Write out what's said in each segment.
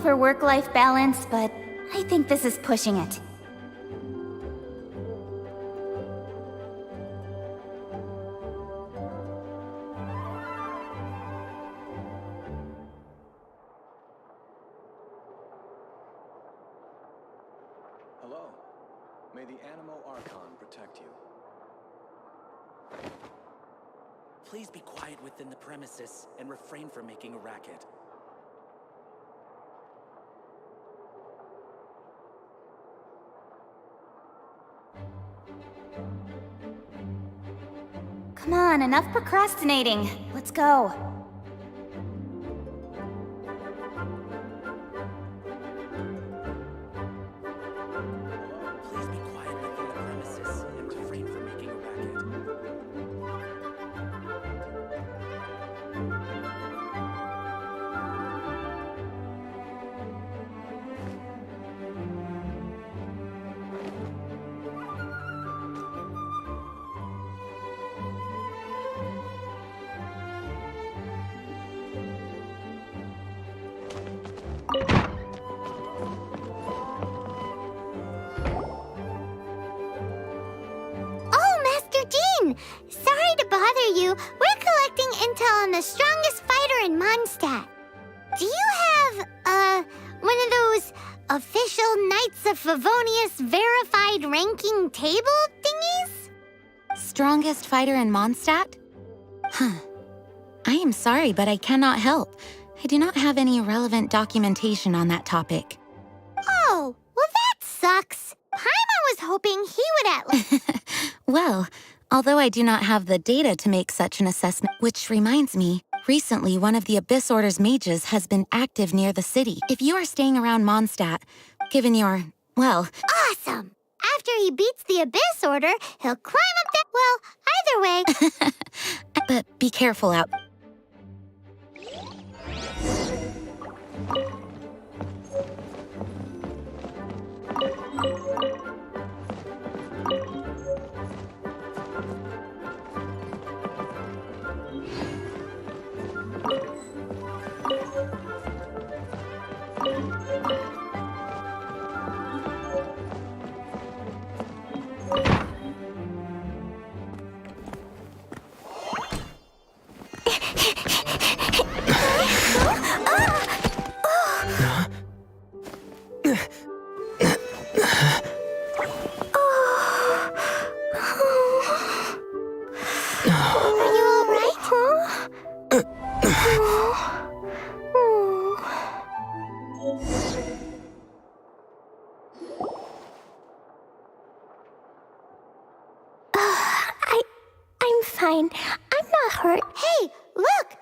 for work-life balance, but I think this is pushing it. Hello. May the Animo Archon protect you. Please be quiet within the premises and refrain from making a racket. Come on, enough procrastinating. Let's go. Please be quiet within the premises and refrain from making a racket. Oh, Master Dean! Sorry to bother you. We're collecting intel on the strongest fighter in Mondstadt. Do you have, one of those official Knights of Favonius verified ranking table thingies? Strongest fighter in Mondstadt? Huh. I am sorry, but I cannot help. I do not have any relevant documentation on that topic. Oh, well that sucks. Paimon was hoping he would at least... Well, although I do not have the data to make such an assessment, which reminds me, recently one of the Abyss Order's mages has been active near the city. If you are staying around Mondstadt, given your, well... Awesome! After he beats the Abyss Order, he'll climb up that... Well, either way... But be careful out. I'm fine. I'm not hurt. Hey, look!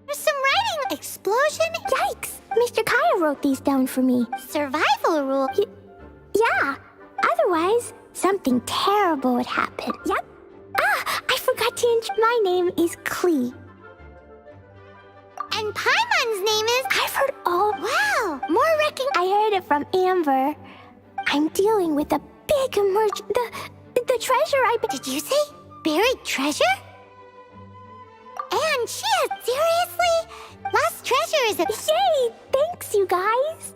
There's some writing! Explosion? Yikes! Mr. Kaya wrote these down for me. Survival rule? Yeah. Otherwise, something terrible would happen. Yep. Ah, I forgot to my name is Klee. And Paimon's name is... I've heard all... Wow! More wrecking... I heard it from Amber. I'm dealing with a big the treasure Did you say buried treasure? And she has seriously... Lost treasure is a... Yay! Thanks, you guys.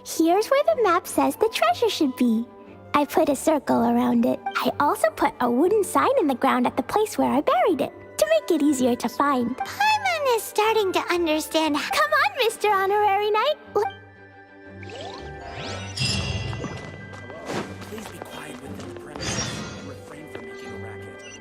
Here's where the map says the treasure should be. I put a circle around it. I also put a wooden sign in the ground at the place where I buried it, to make it easier to find. Paimon is starting to understand. Come on, Mr. Honorary Knight. Please be quiet within the premises and refrain from making a racket.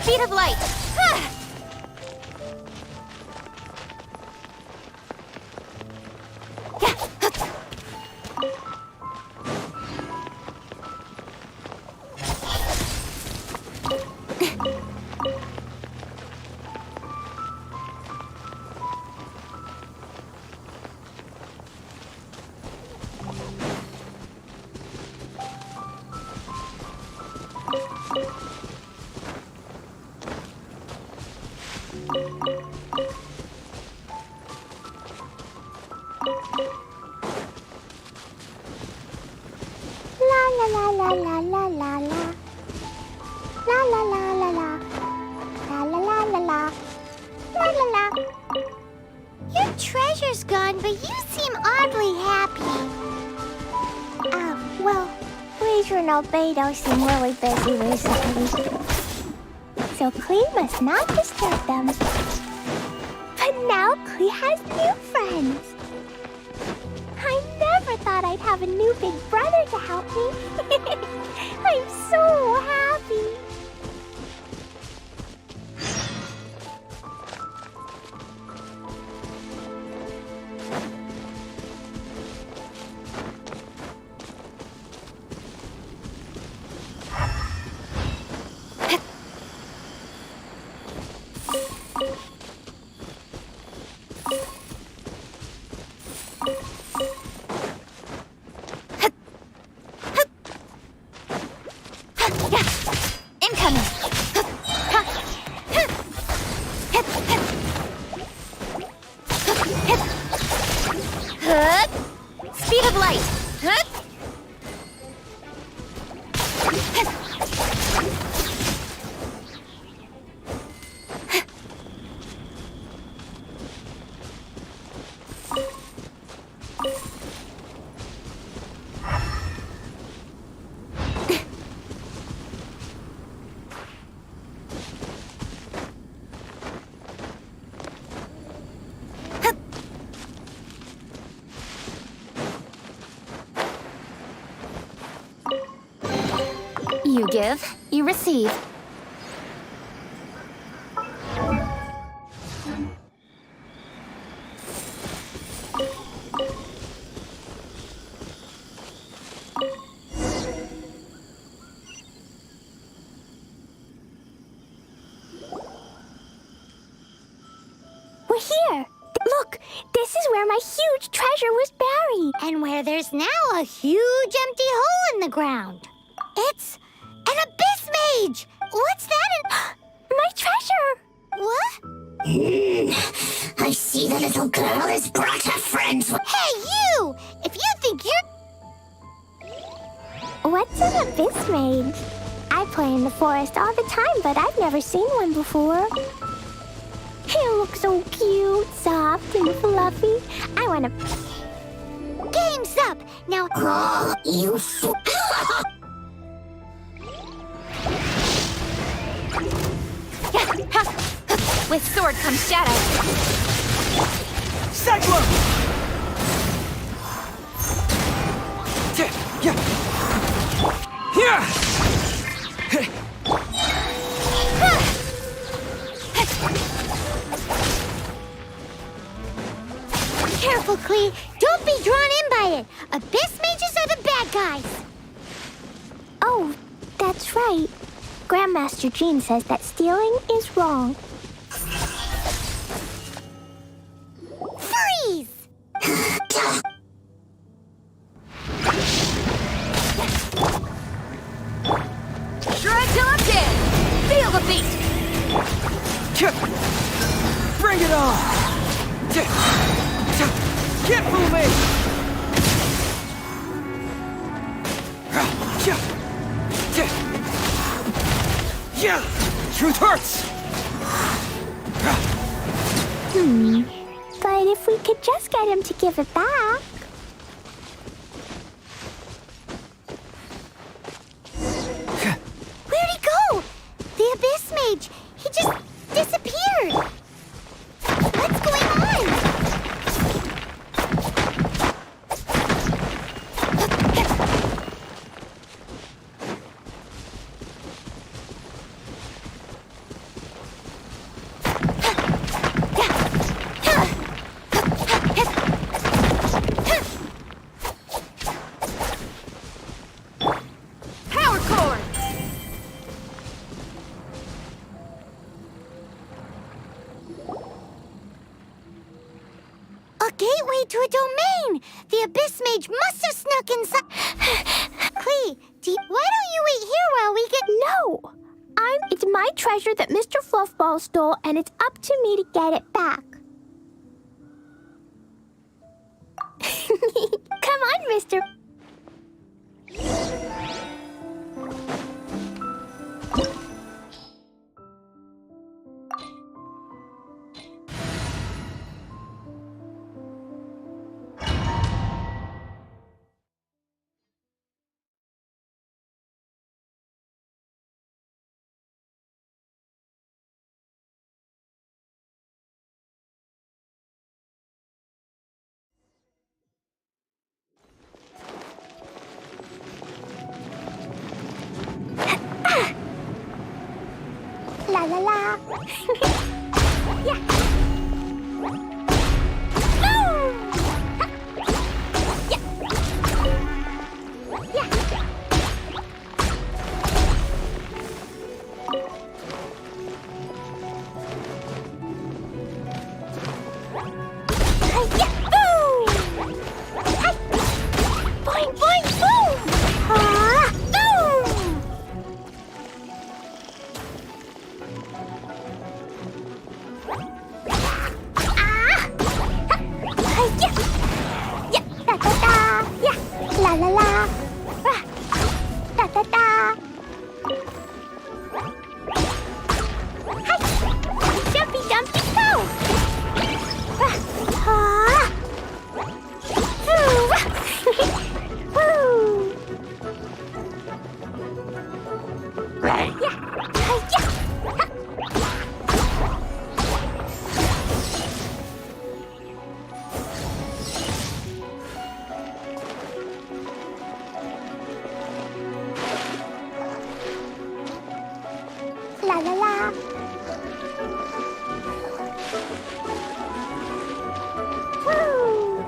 Speed of light! La la la la la la la. La la la la la. La la la la la. La la la. Your treasure's gone, but you seem oddly happy. Well, Leisure and Albedo seem really busy recently. So Klee must not disturb them. But now Klee has new friends. I never thought I'd have a new big brother to help me. I'm so happy. Incoming! Speed of light! You give, you receive. We're here. Look, this is where my huge treasure was buried. And where there's now a huge empty hole in the ground. It's an abyss mage. What's that? My treasure. What? I see the little girl has brought her friends. Hey, you! If you think you're... What's an abyss mage? I play in the forest all the time, but I've never seen one before. He looks so cute, soft, and fluffy. I want to... Game's up! Now... Oh, you fool. With sword comes shadow. Cyclone! Careful, Klee. Don't be drawn in by it. Abyss mages are the bad guys. Oh, that's right. Grandmaster Jean says that stealing is wrong. Freeze! Shred till I'm dead! Feel the beat! Bring it on! Get moving! Truth hurts! But if we could just get him to give it back... Where'd he go? The Abyss Mage! He just disappeared! What's going on? gateway to a domain! The Abyss Mage must have snuck inside. Clee, why don't you wait here while we get. No! It's my treasure that Mr. Fluffball stole, and it's up to me to get it back. Come on, Mr. La la la. Yeah. Oh! Ha. Yeah. Yeah. Yeah. Boom! Hi. Boing, boing, boom! Ah! Boom! La la la. Da da da. Hi. Jumpy dumpy go. Woo. Right. Yeah. La la la. Woo!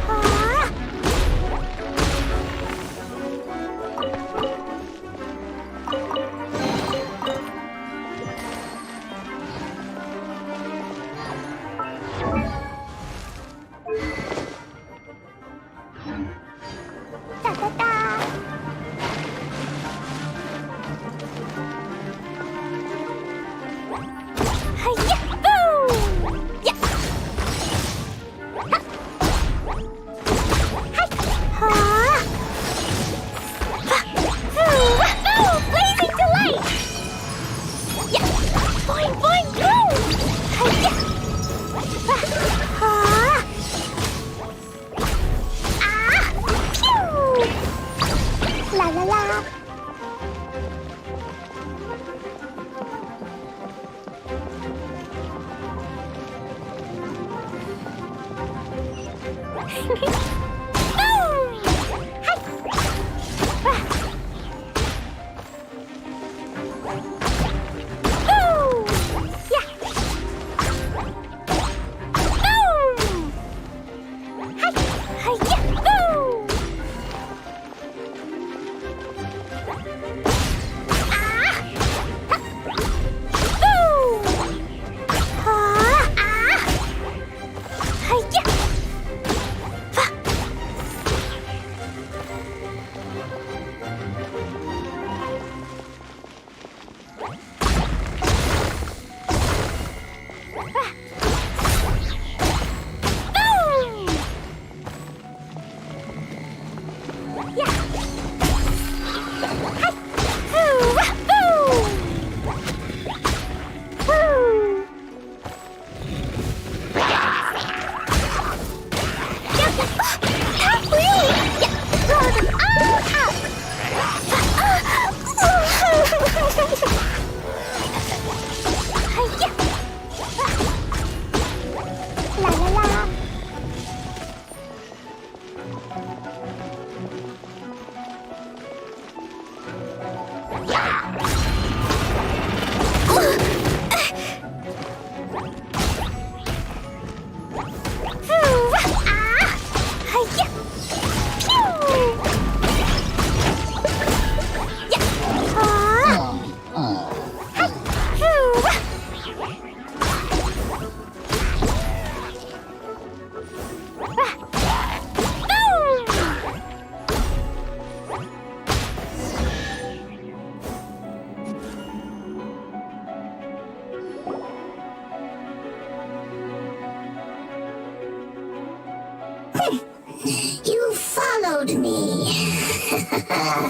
Ah! Da da da. Hi-ya! Boom! Yeah. Ha. Hi. Ha. Oh, blazing delight! Yeah. Boing, boing, boom! Hi-ya! Ha. Ah! Pew! La la la.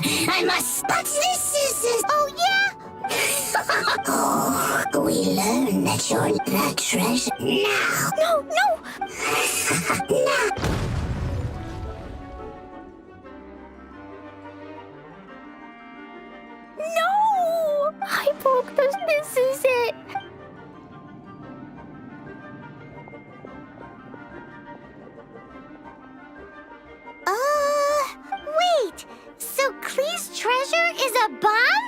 I must. But this is. Oh yeah. Oh, we learn that you're the treasure now. No, no. Now. No! I broke this. This is it. Wait. So Klee's treasure is a bomb?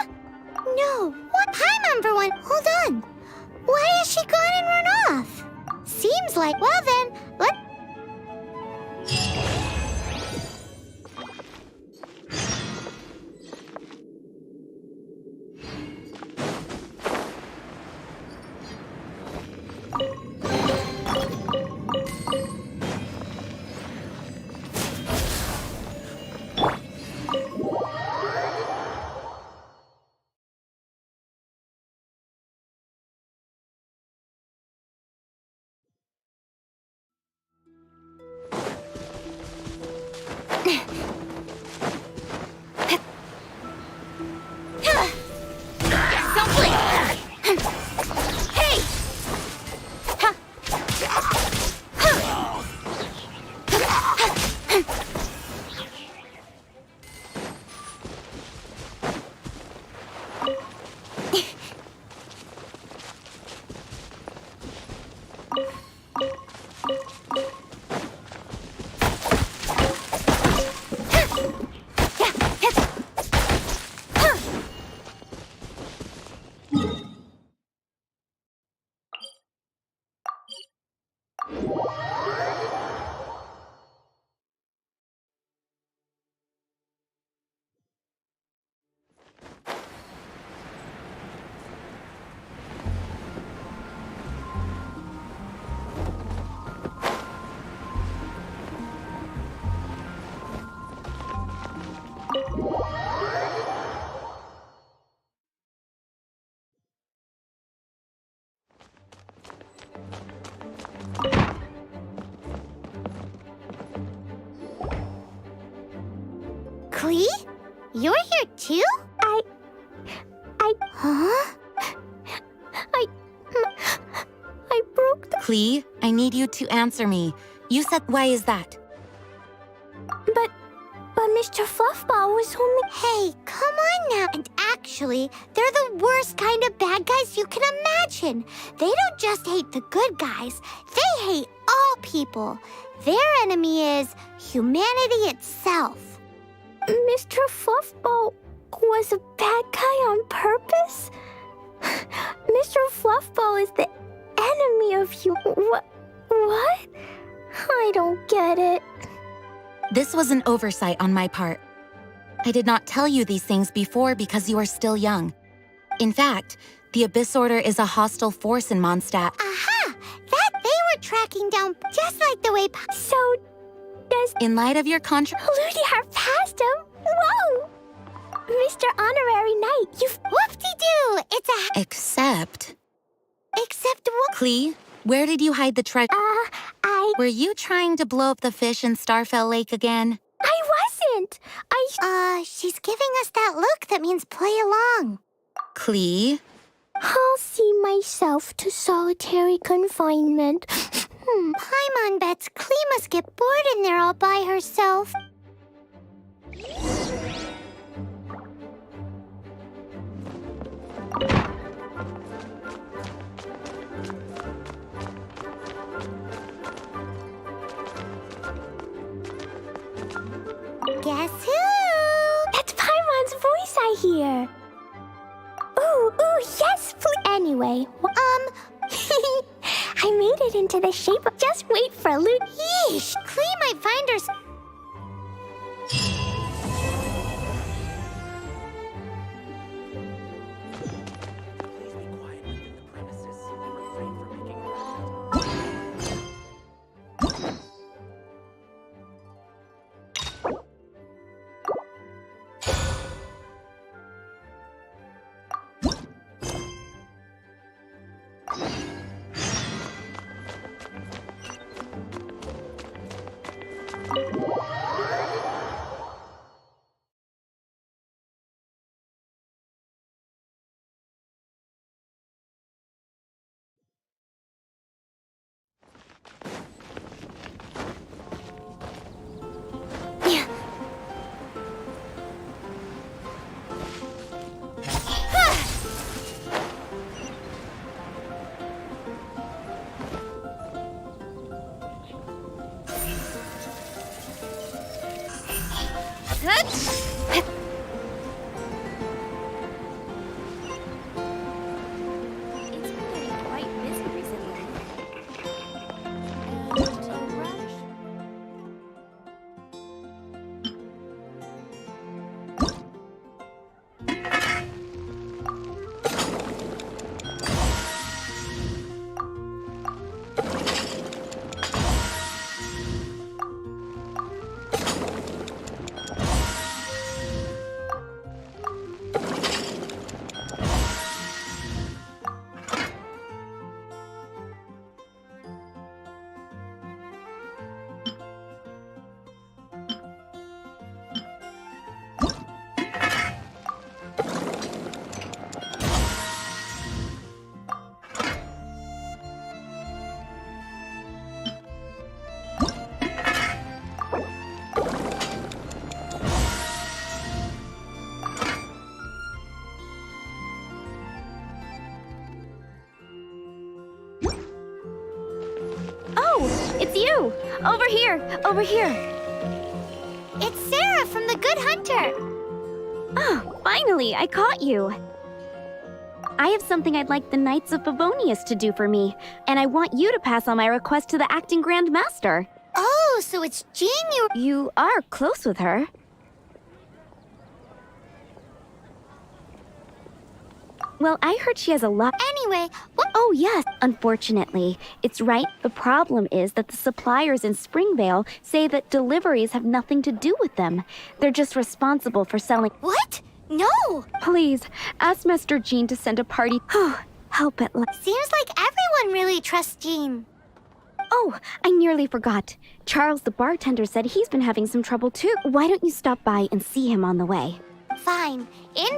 No. What? Hi, number one. Hold on. Why has she gone and run off? Seems like. Well then, let. Klee? You're here too? Huh? I broke the... Klee, I need you to answer me. You said, why is that? But Mr. Fluffball was only... Hey, come on now. And actually, they're the worst kind of bad guys you can imagine. They don't just hate the good guys. They hate all people. Their enemy is humanity itself. Mr. Fluffball was a bad guy on purpose? Mr. Fluffball is the enemy of you. What? I don't get it. This was an oversight on my part. I did not tell you these things before because you are still young. In fact, the Abyss Order is a hostile force in Mondstadt. Aha! That they were tracking down just like the way... So, does... In light of your contract... Ludiar passed him? Whoa! Mr. Honorary Knight, you've... Whoop-de-doo! It's a... Except what? Klee, where did you hide the treasure? Were you trying to blow up the fish in Starfell Lake again? I wasn't! She's giving us that look that means play along. Klee? I'll see myself to solitary confinement. Paimon bets Klee must get bored in there all by herself. Guess who? That's Paimon's voice I hear. Ooh, yes, please. Anyway, I made it into the shape of... Just wait for Loot. Yeesh, Klee might find her... Please be quiet within the premises and refrain from making noise. It's been getting quite busy recently. And a rush. Oh, it's you! Over here! Over here! It's Sarah from the Good Hunter! Oh, finally, I caught you! I have something I'd like the Knights of Favonius to do for me, and I want you to pass on my request to the Acting Grand Master. Oh, so it's Jean you are close with her. Well, I heard she has a lot. Anyway, what? Oh, yes. Unfortunately, it's right. The problem is that the suppliers in Springvale say that deliveries have nothing to do with them. They're just responsible for selling. What? No! Please, ask Master Jean to send a party. Oh, help it. Seems like everyone really trusts Jean. Oh, I nearly forgot. Charles the bartender said he's been having some trouble too. Why don't you stop by and see him on the way? Fine. In.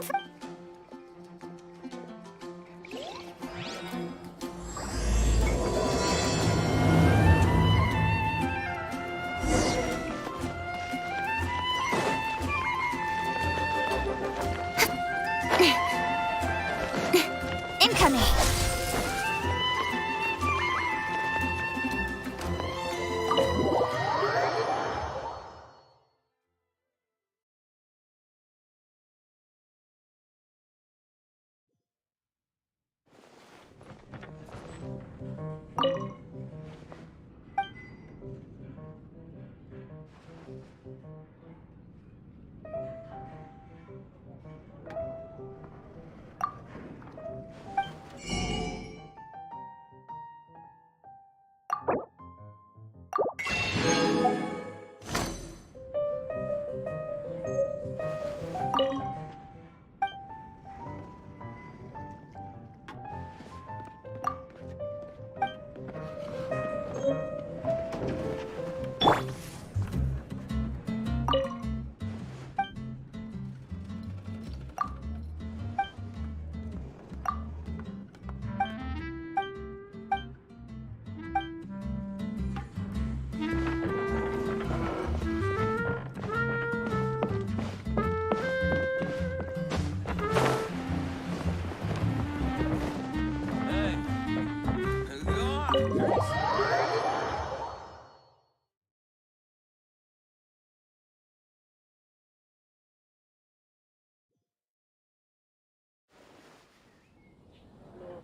Incoming.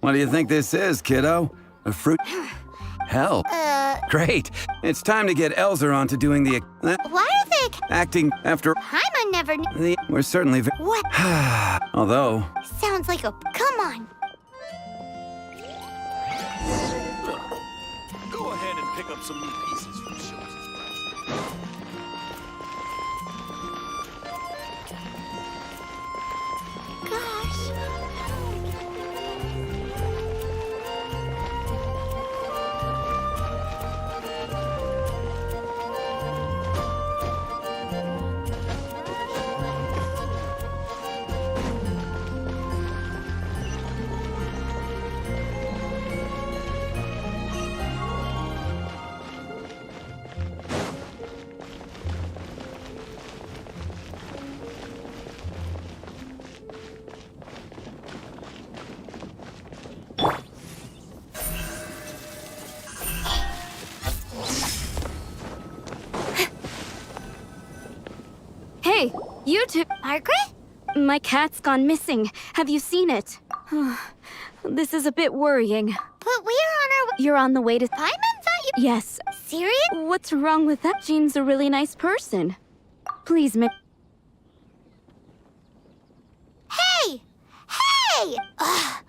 What do you think this is, kiddo? A fruit? Hell. Great. It's time to get Elzer on to doing the Why are they acting after Paimon never knew. We're certainly What? Although Sounds like a. Come on. Go ahead and pick up some new pieces from Schultz's. Gosh. You two... Margaret? My cat's gone missing. Have you seen it? This is a bit worrying. But we're on our way. You're on the way to... Paimon thought you... Yes. Serious? What's wrong with that? Jean's a really nice person. Please, Hey! Hey! Ugh.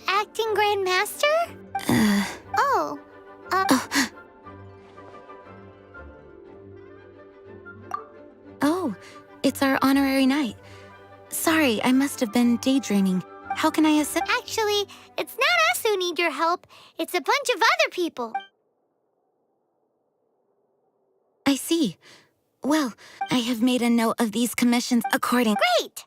Acting Grand Master? Oh. Oh, it's our honorary knight. Sorry, I must have been daydreaming. How can I assist? Actually, it's not us who need your help. It's a bunch of other people. I see. Well, I have made a note of these commissions according... Great!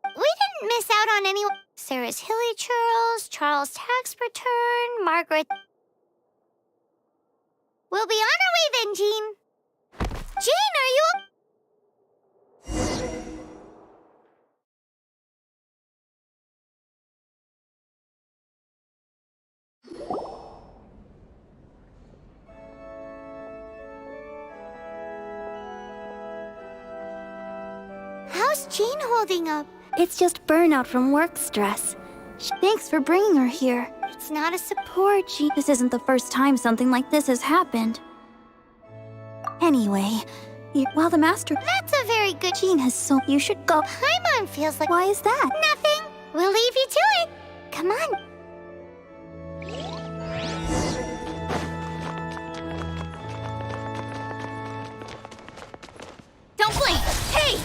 We didn't miss out on anyone. Sarah's Hilly Churls, Charles' tax return, Margaret... We'll be on our way then, Jean. Jean, are you... How's Jean holding up? It's just burnout from work stress. Thanks for bringing her here. It's not a Poor Jean. This isn't the first time something like this has happened. Anyway, while the master... That's a very good... Jean has so... You should go. Paimon feels like... Why is that? Nothing. We'll leave you to it. Come on. Don't blink! Hey!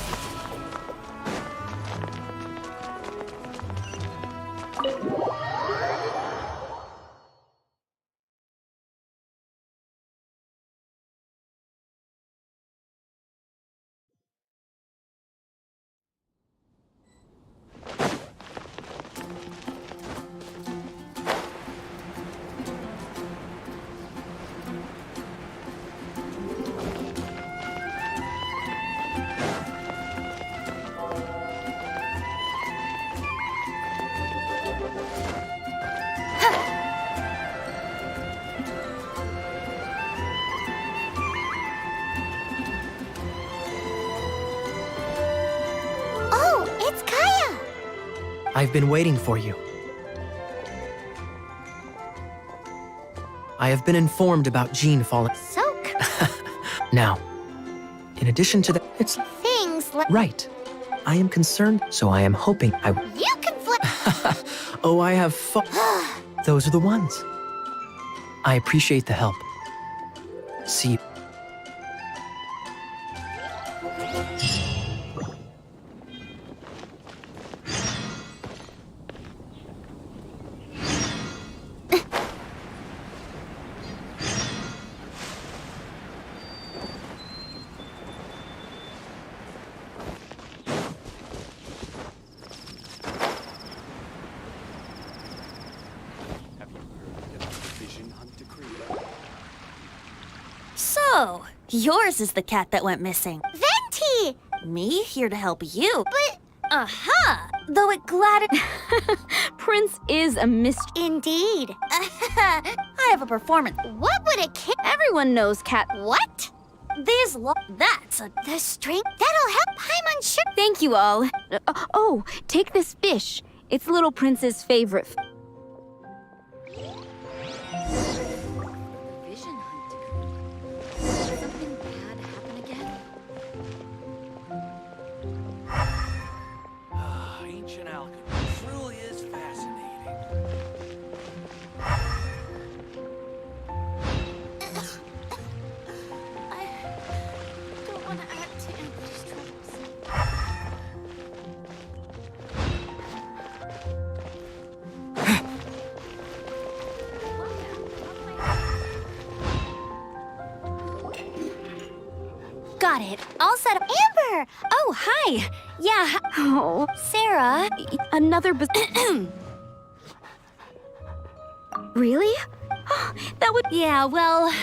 I've been waiting for you. I have been informed about Jean falling. Soak. Now, in addition to that, it's Things like... right. I am concerned, so I am hoping I... You can flip... Oh, I have Those are the ones. I appreciate the help. See you. So, yours is the cat that went missing. Venti! Me here to help you. But... Aha! Though it gladdened... Prince is a mystery. Indeed. I have a performance. What would a kid... Everyone knows cat... What? That's a... The string? That'll help Paimon sure... Thank you all. Oh, take this fish. It's Little Prince's favorite. Vision hunt. Did something bad happen again? Ancient alchemy truly is fascinating. Don't want to add to Anthony's troubles. Got it. All set up. Amber! Oh, hi. Yeah. Oh, Sarah? another Really? That would. Yeah, well,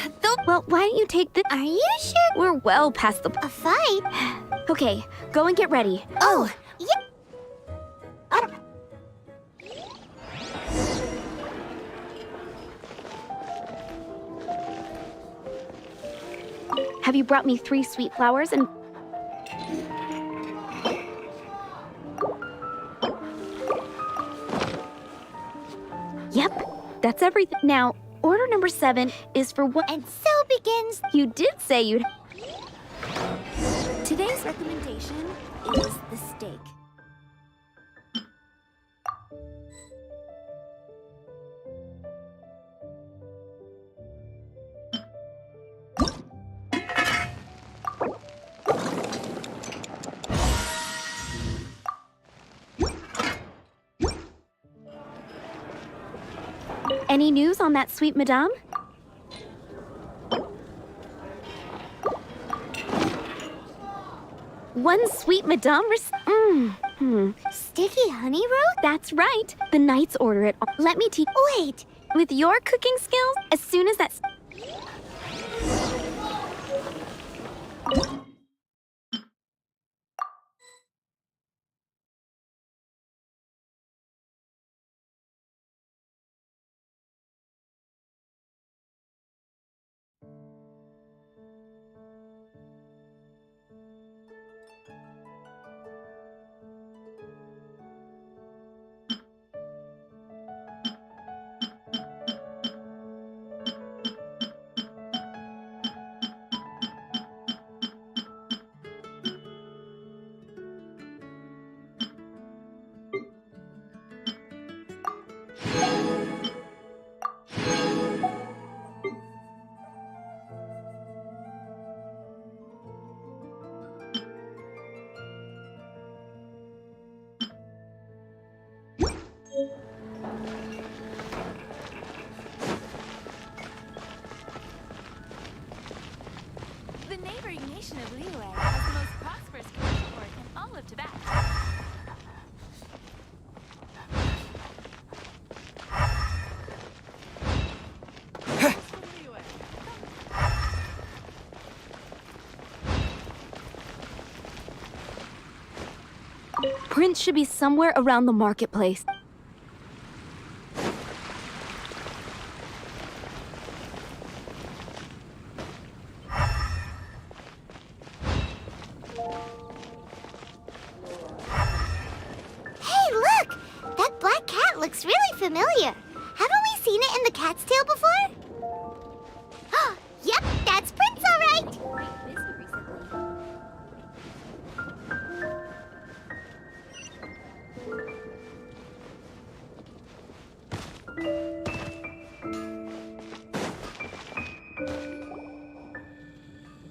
well, why don't you take the. Are you sure? We're well past the. A fight? Okay, go and get ready. Oh, yeah. Have you brought me 3 sweet flowers and. Yep, that's everything. Now, order number 7 is for what? And so begins. You did say you'd. Today's recommendation is the steak. Any news on that sweet madame? One sweet madame Sticky honey road? That's right. The knights order it. Let me teach. Wait. With your cooking skills, as soon as that's. The neighboring nation of Niteyes has the most prosperous commercial port in all of Tibet. Prince should be somewhere around the marketplace. Hey, look! That black cat looks really familiar. Haven't we seen it in the cat's tail before? Yep, that's Prince, all right.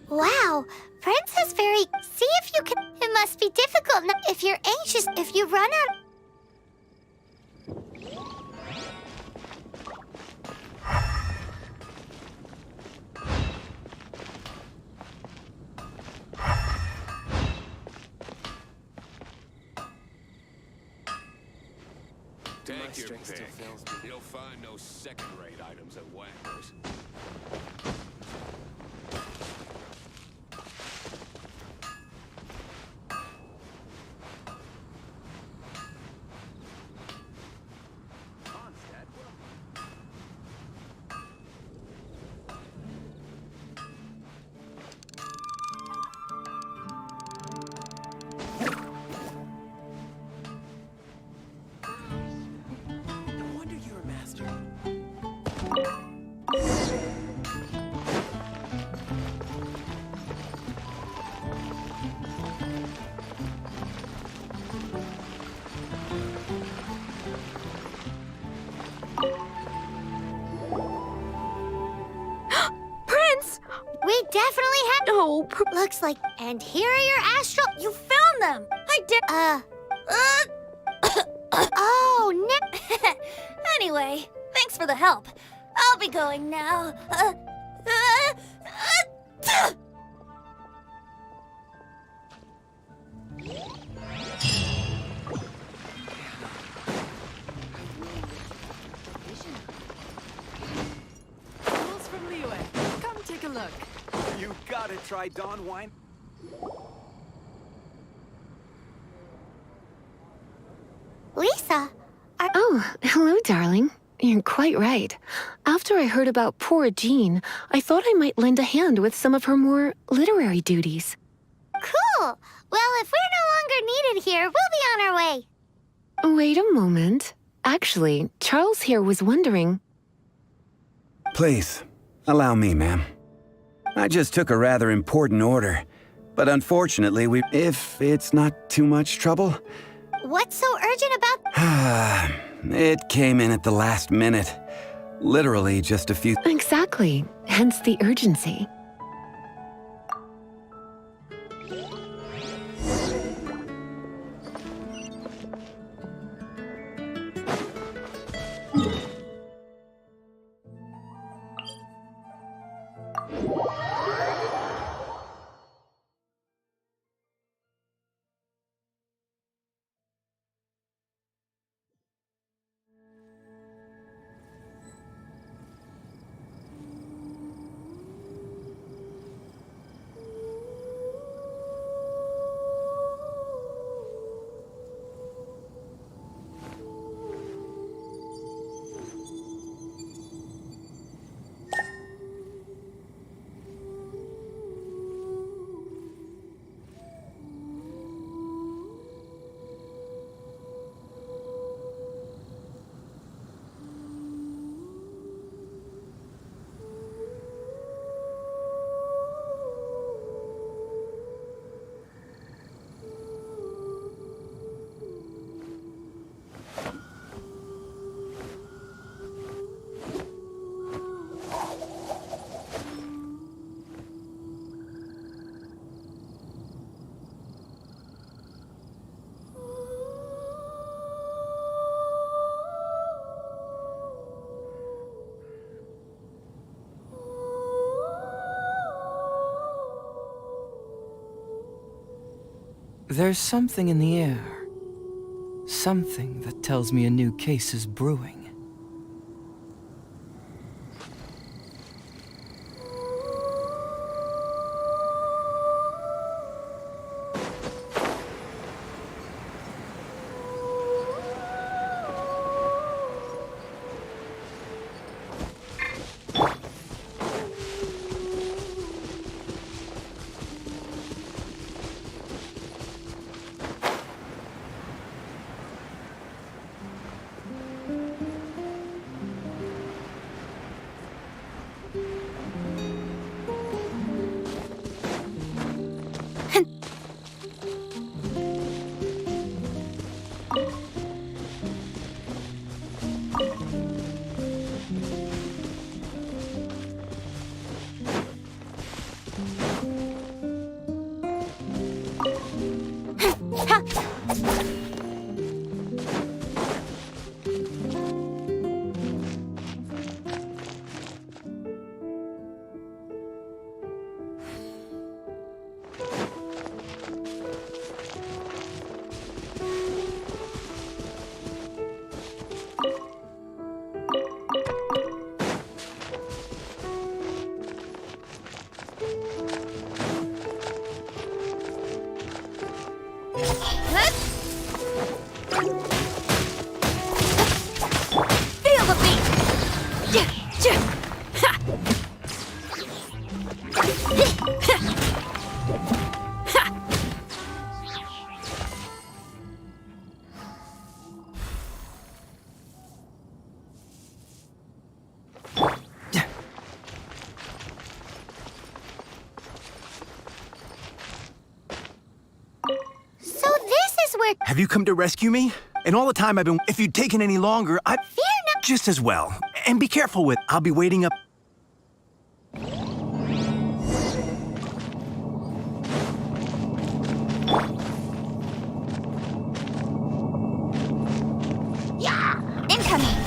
Wow, Prince is very... See if you can... It must be difficult if you're anxious, if you run out... Take your pick. You'll find no second-rate items at Wagner's. No wonder you're a master. Prince! We definitely had... Oh, Looks like... And here are your astral... You found them! I did... Oh, no... Anyway, thanks for the help. I'll be going now. look. You gotta try Dawn wine. Lisa, Oh, hello, darling. You're quite right. After I heard about poor Jean, I thought I might lend a hand with some of her more literary duties. cool. Well, if we're no longer needed here, we'll be on our way. Wait a moment. Actually, Charles here was wondering... Please, allow me, ma'am. I just took a rather important order, but unfortunately if it's not too much trouble... What's so urgent about... It came in at the last minute. Literally just a few... Exactly. Hence the urgency. There's something in the air. Something that tells me a new case is brewing. Have you come to rescue me? And all the time I've been... If you'd taken any longer, I'd... Fear not. Just as well. And be careful with... I'll be waiting up... Yeah! Incoming!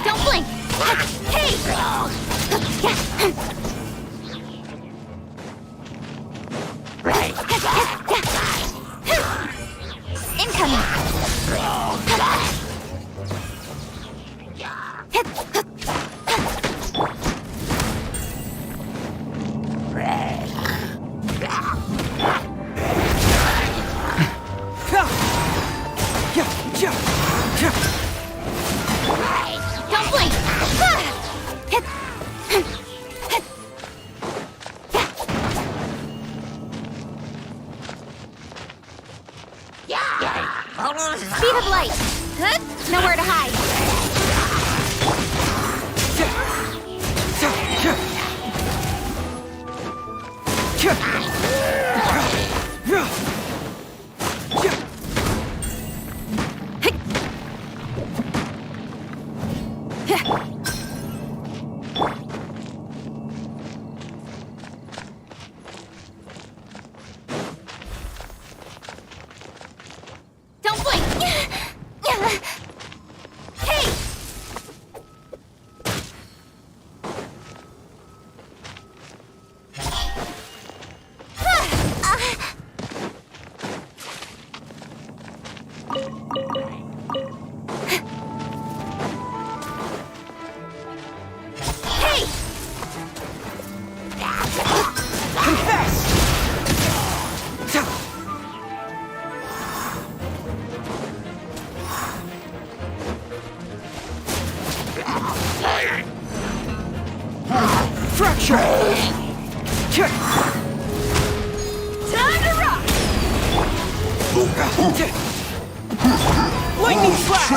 Don't blink! Hey! Incoming! Speed of light. Nowhere to hide. Don't blink! Hey! Hey! Fracture! Time to rock! Lightning flash!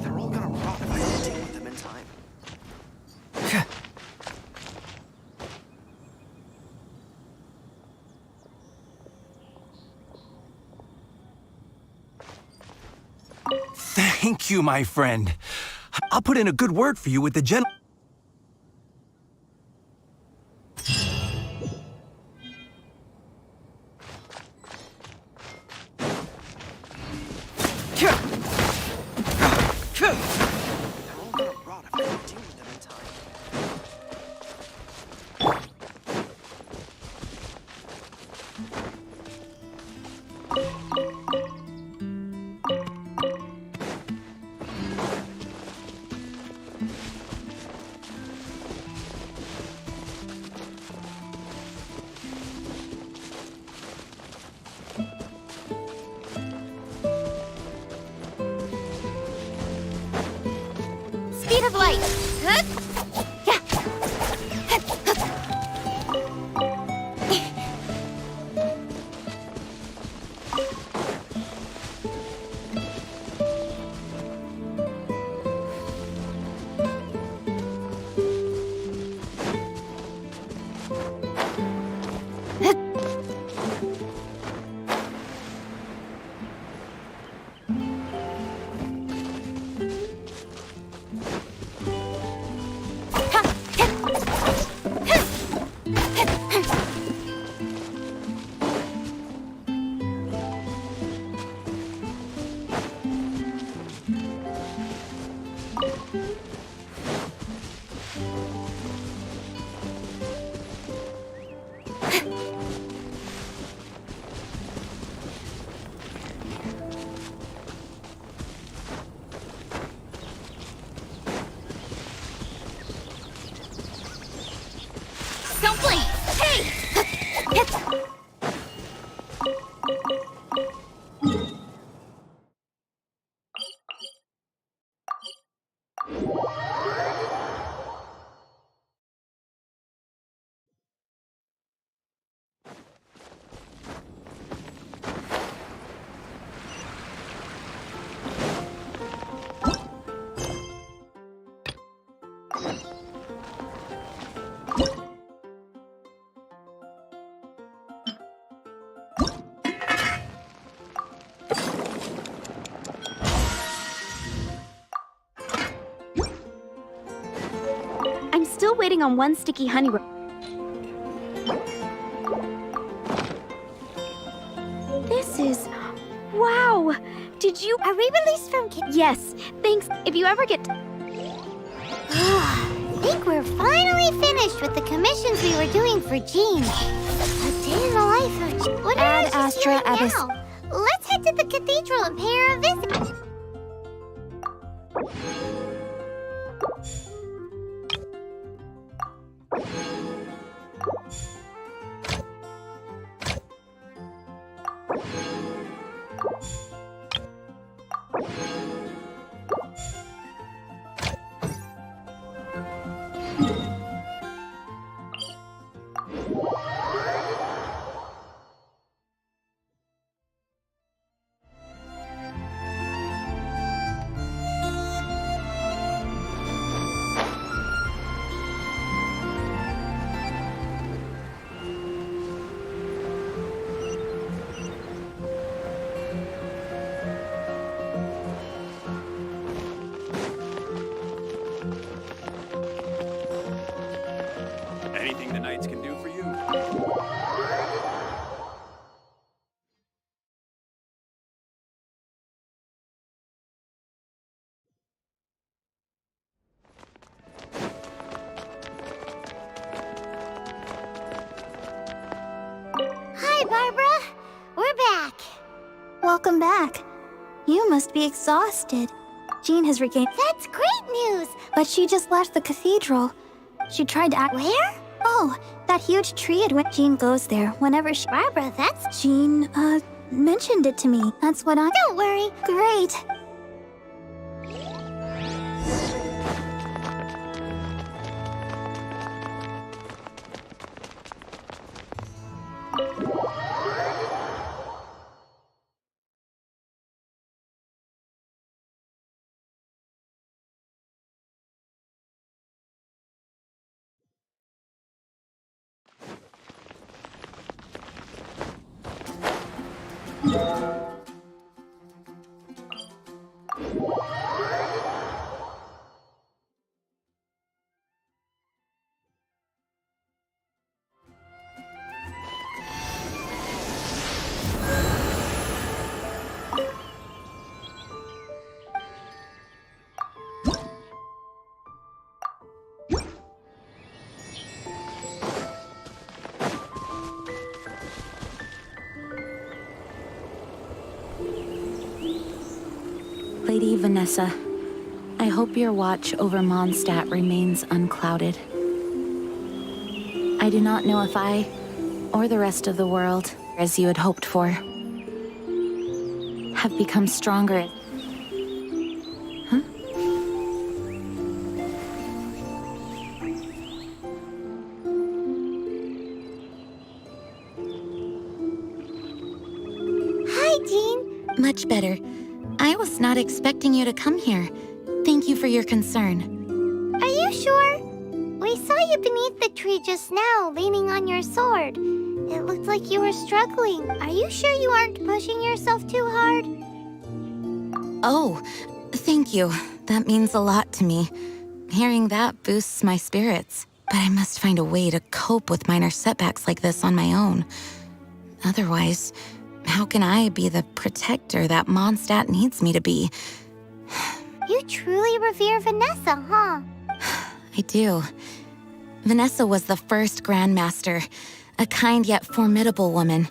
They're all gonna rot if I don't deal with them in time. Thank you, my friend. I'll put in a good word for you with the gen. They're all gonna rot if I don't deal with them in time. Speed of light. Don't blink! Hey! I'm still waiting on one sticky honey roll. This is... wow! Did you... Are we released from Yes, thanks. If you ever get... I think we're finally finished with the commissions we were doing for Jean. A day in the life of Jean. What Ad are you Astra doing Abyss. now? Let's head to the cathedral and pay her a visit. Anything the Knights can do for you? Hi, Barbara. We're back. Welcome back. You must be exhausted. Jean has regained— That's great news! But she just left the cathedral. She tried to act— Where? Oh, that huge tree at when Jean goes there whenever she— Barbara, that's— Jean, mentioned it to me. That's what I— Don't worry. Great. Lady Vanessa, I hope your watch over Mondstadt remains unclouded. I do not know if I, or the rest of the world, as you had hoped for, have become stronger. Huh? Hi, Jean. Much better. I was not expecting you to come here. Thank you for your concern. Are you sure? We saw you beneath the tree just now, leaning on your sword. It looked like you were struggling. Are you sure you aren't pushing yourself too hard? Oh, thank you. That means a lot to me. Hearing that boosts my spirits. But I must find a way to cope with minor setbacks like this on my own. Otherwise, how can I be the protector that Mondstadt needs me to be? You truly revere Vanessa, huh? I do. Vanessa was the first Grandmaster, a kind yet formidable woman.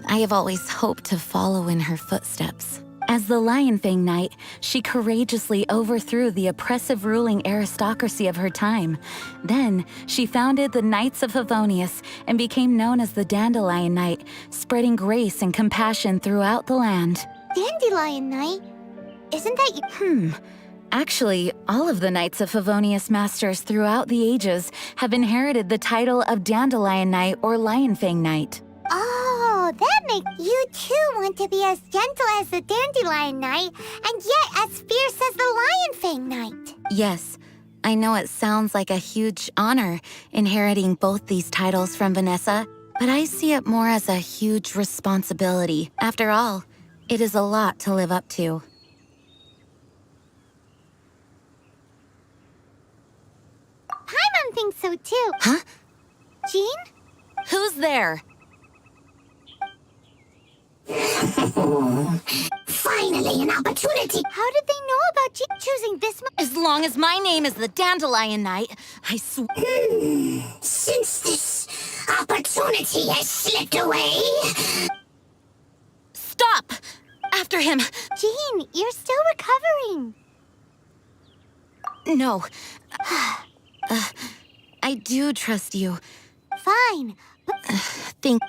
I have always hoped to follow in her footsteps. As the Lionfang Knight, she courageously overthrew the oppressive ruling aristocracy of her time. Then, she founded the Knights of Favonius and became known as the Dandelion Knight, spreading grace and compassion throughout the land. Dandelion Knight? Isn't that you? Actually, all of the Knights of Favonius Masters throughout the ages have inherited the title of Dandelion Knight or Lionfang Knight. Oh, that makes you too want to be as gentle as the Dandelion Knight, and yet as fierce as the Lionfang Knight. Yes, I know it sounds like a huge honor inheriting both these titles from Vanessa, but I see it more as a huge responsibility. After all, it is a lot to live up to. Paimon thinks so too. Huh? Jean? Who's there? Finally, an opportunity! How did they know about Jean choosing this As long as my name is the Dandelion Knight, I swear. Since this opportunity has slipped away... Stop! After him! Jean, you're still recovering. No. I do trust you. Fine, but... Thank...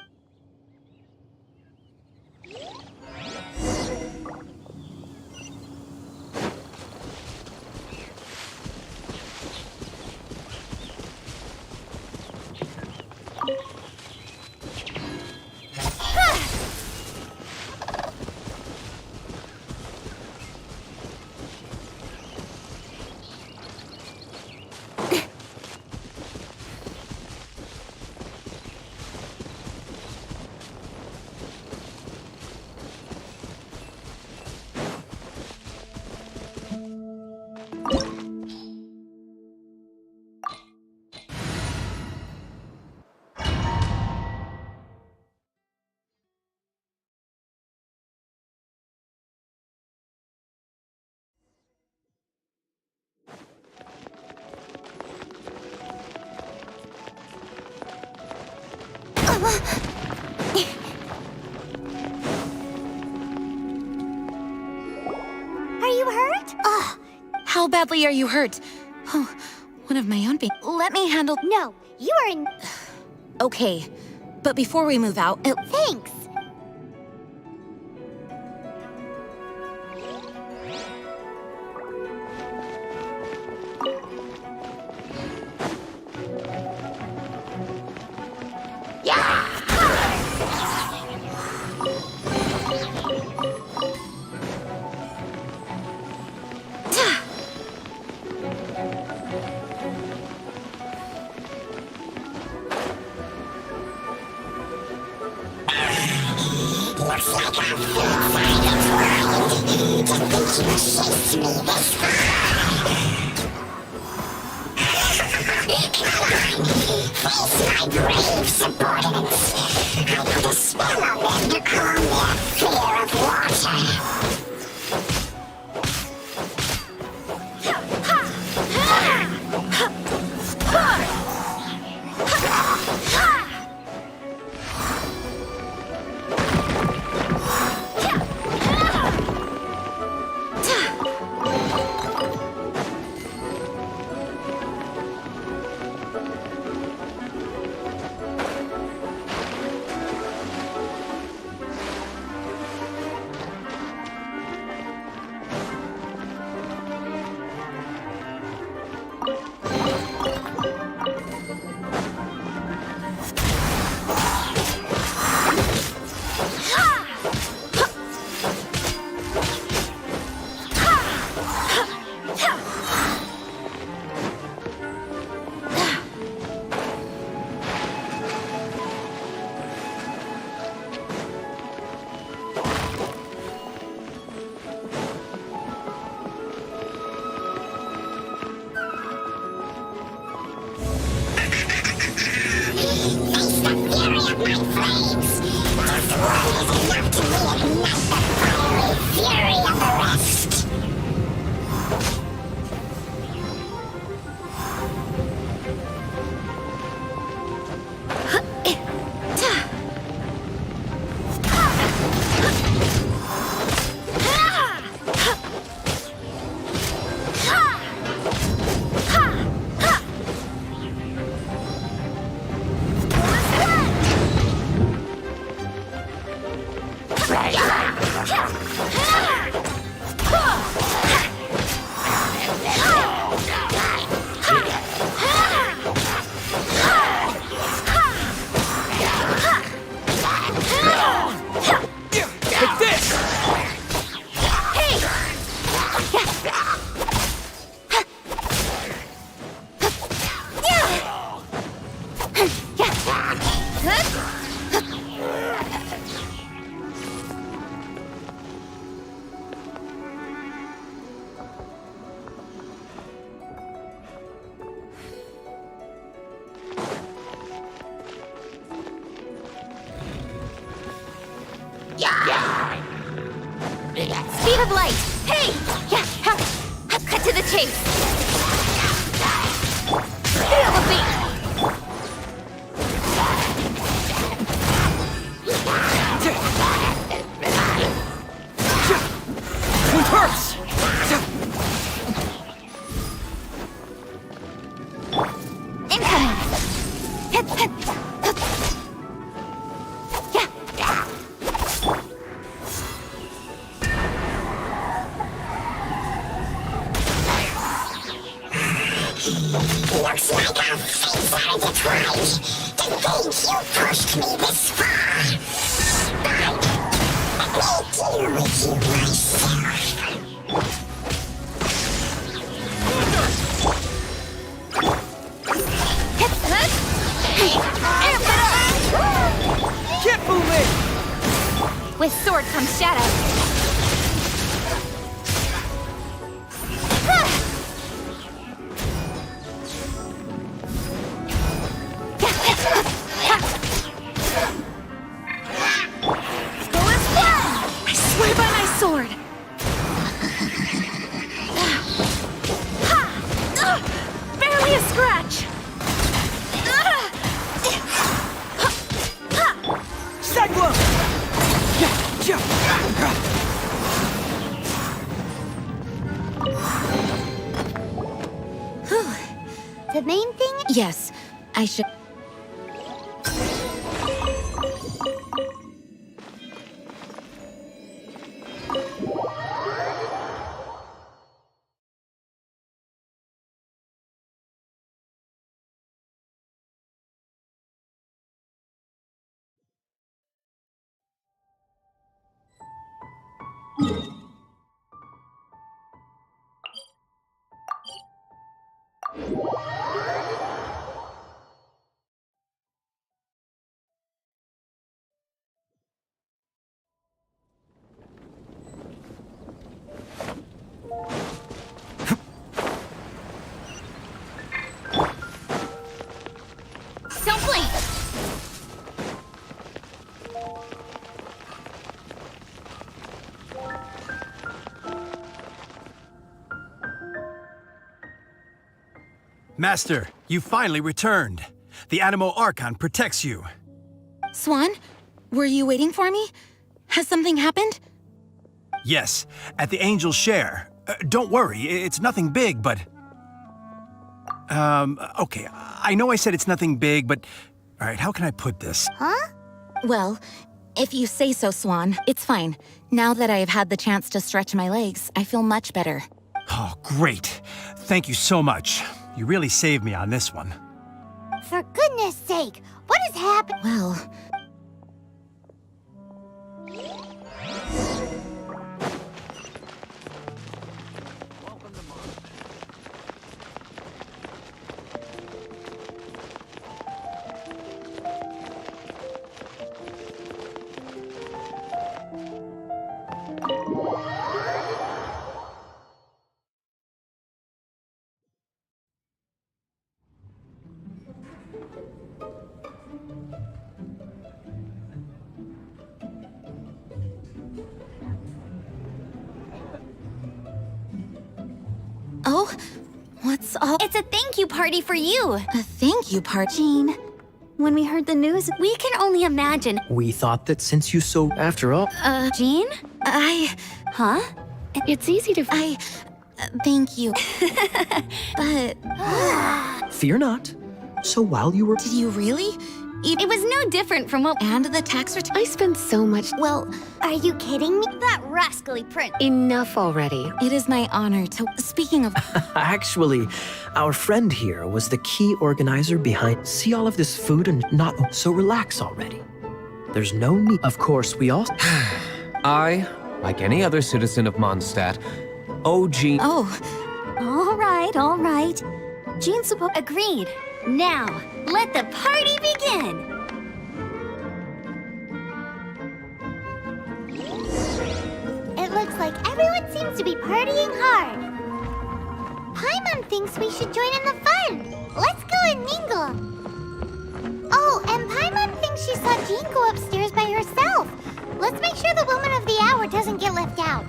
Are you hurt? Ugh. How badly are you hurt? Oh, one of my own Let me handle... No, you are in... Okay, but before we move out... Thanks. Looks like I've found it right. Didn't think you would chase me this far. Face my brave subordinates. I put a spell on them to calm their fear of water. Speed of light! Hey! Cut to the chase! Feel the beat! Reverse! Incoming! Looks like our fates are intertwined. To think you pushed me this far. But let me deal with you myself. Careful, Link! With sword comes shadow. Barely a scratch! I should... Don't blink! Master, you finally returned. The Animo Archon protects you. Swan, were you waiting for me? Has something happened? Yes, at the Angel's Share. Don't worry, it's nothing big, but... okay, I know I said it's nothing big, but... Alright, how can I put this? Huh? Well, if you say so, Swan, it's fine. Now that I have had the chance to stretch my legs, I feel much better. Oh, great. Thank you so much. You really saved me on this one. For goodness sake, what has happened? Well... Oh, what's all... It's a thank you party for you! A thank you party? Jean, when we heard the news, we can only imagine. We thought that since you so... After all... Jean? Huh? It's easy to... Thank you. But... Fear not. So while you were... Did you really? It was no different from what... And the tax return... I spent so much... Well... Are you kidding me? That rascally prince. Enough already. It is my honor to... Speaking of... Actually, our friend here was the key organizer behind... See all of this food and not... So relax already. There's no need... Of course, we all... I, like any other citizen of Mondstadt, owe Jean... Oh. All right. Jean agreed. Now, let the party begin! It looks like everyone seems to be partying hard. Paimon thinks we should join in the fun. Let's go and mingle. Oh, and Paimon thinks she saw Jean go upstairs by herself. Let's make sure the woman of the hour doesn't get left out.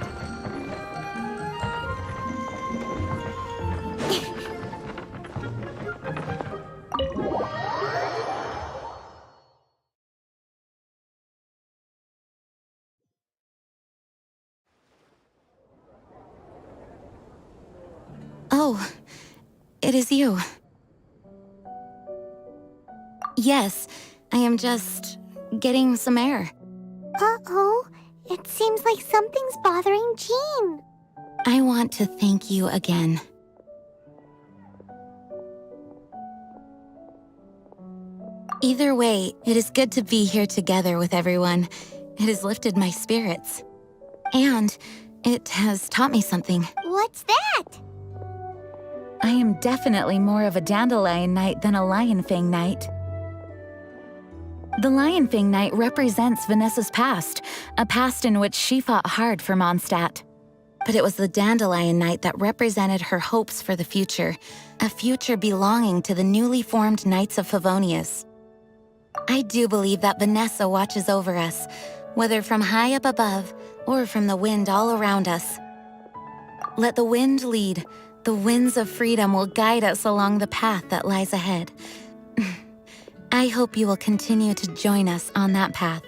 Oh, it is you. Yes, I am just getting some air. Uh-oh, it seems like something's bothering Jean. I want to thank you again. Either way, it is good to be here together with everyone. It has lifted my spirits. And it has taught me something. What's that? I am definitely more of a Dandelion Knight than a Lionfang Knight. The Lionfang Knight represents Vanessa's past, a past in which she fought hard for Mondstadt. But it was the Dandelion Knight that represented her hopes for the future, a future belonging to the newly formed Knights of Favonius. I do believe that Vanessa watches over us, whether from high up above or from the wind all around us. Let the wind lead. The winds of freedom will guide us along the path that lies ahead. I hope you will continue to join us on that path.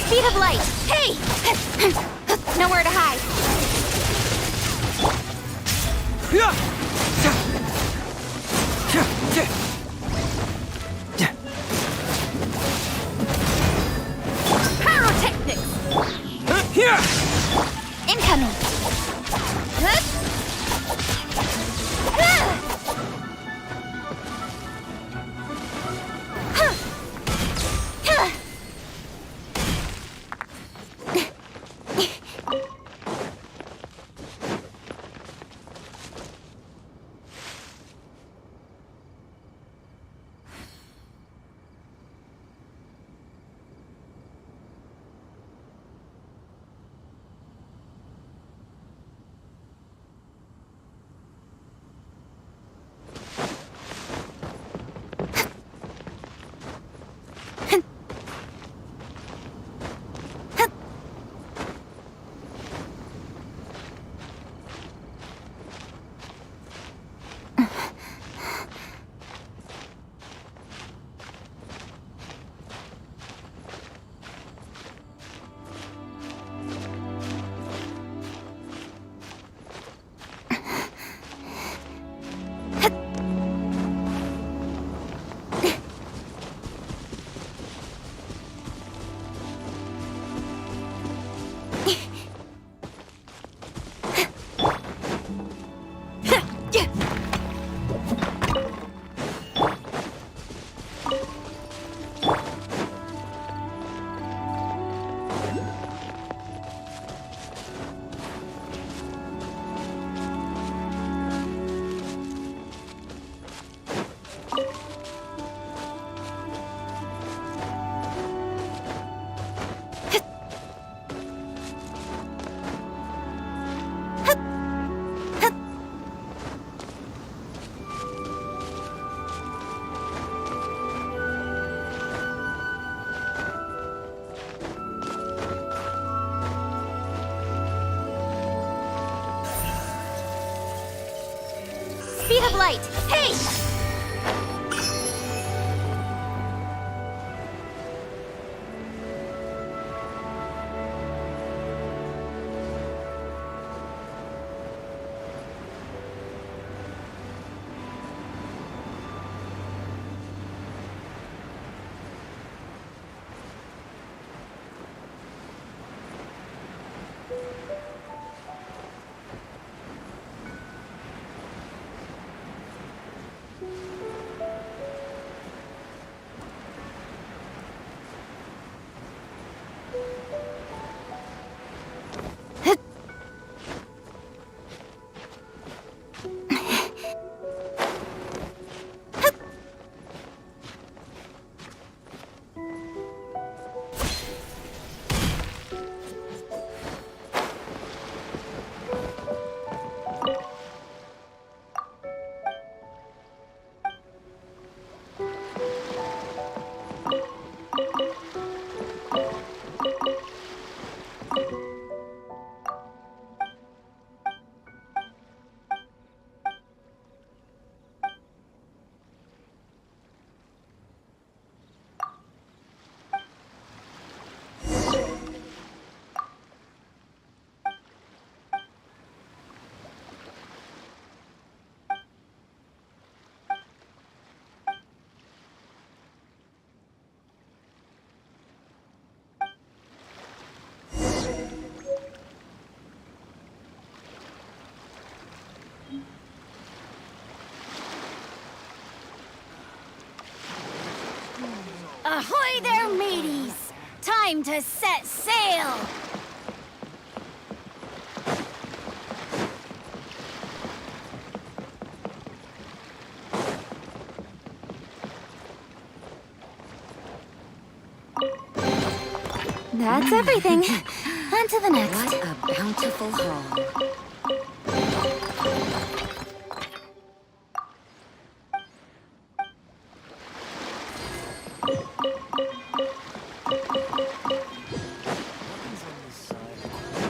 Speed of light! Hey! Nowhere to hide. Pyrotechnics! Incoming! Speed of light! Hey! Ahoy there, mateys! Time to set sail! That's everything. On to the next. What a bountiful haul.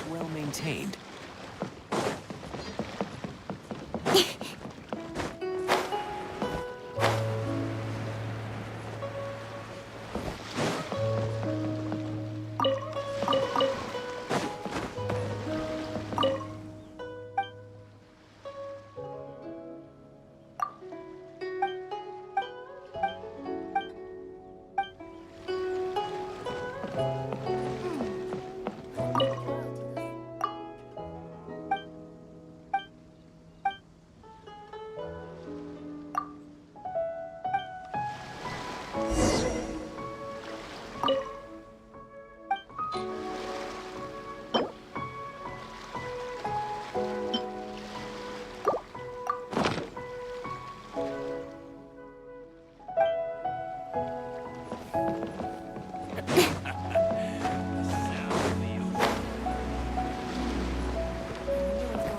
Well maintained.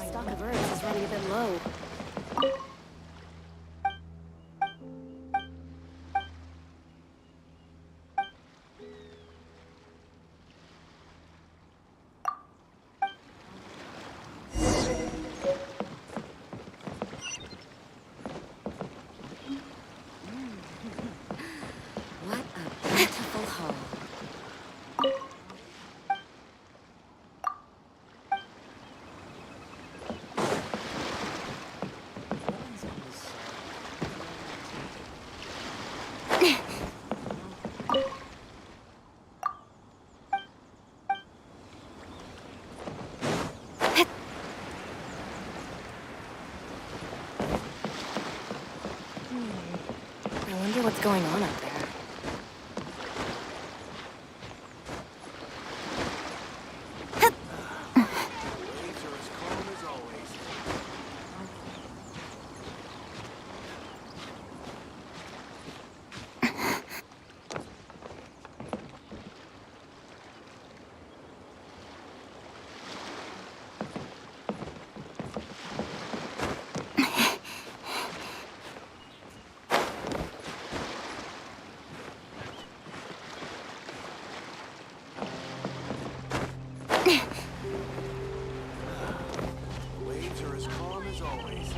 Stock of herbs is running a bit low. What a bountiful haul. I wonder what's going on up there. Waves are as calm as always. Waves are as calm as always.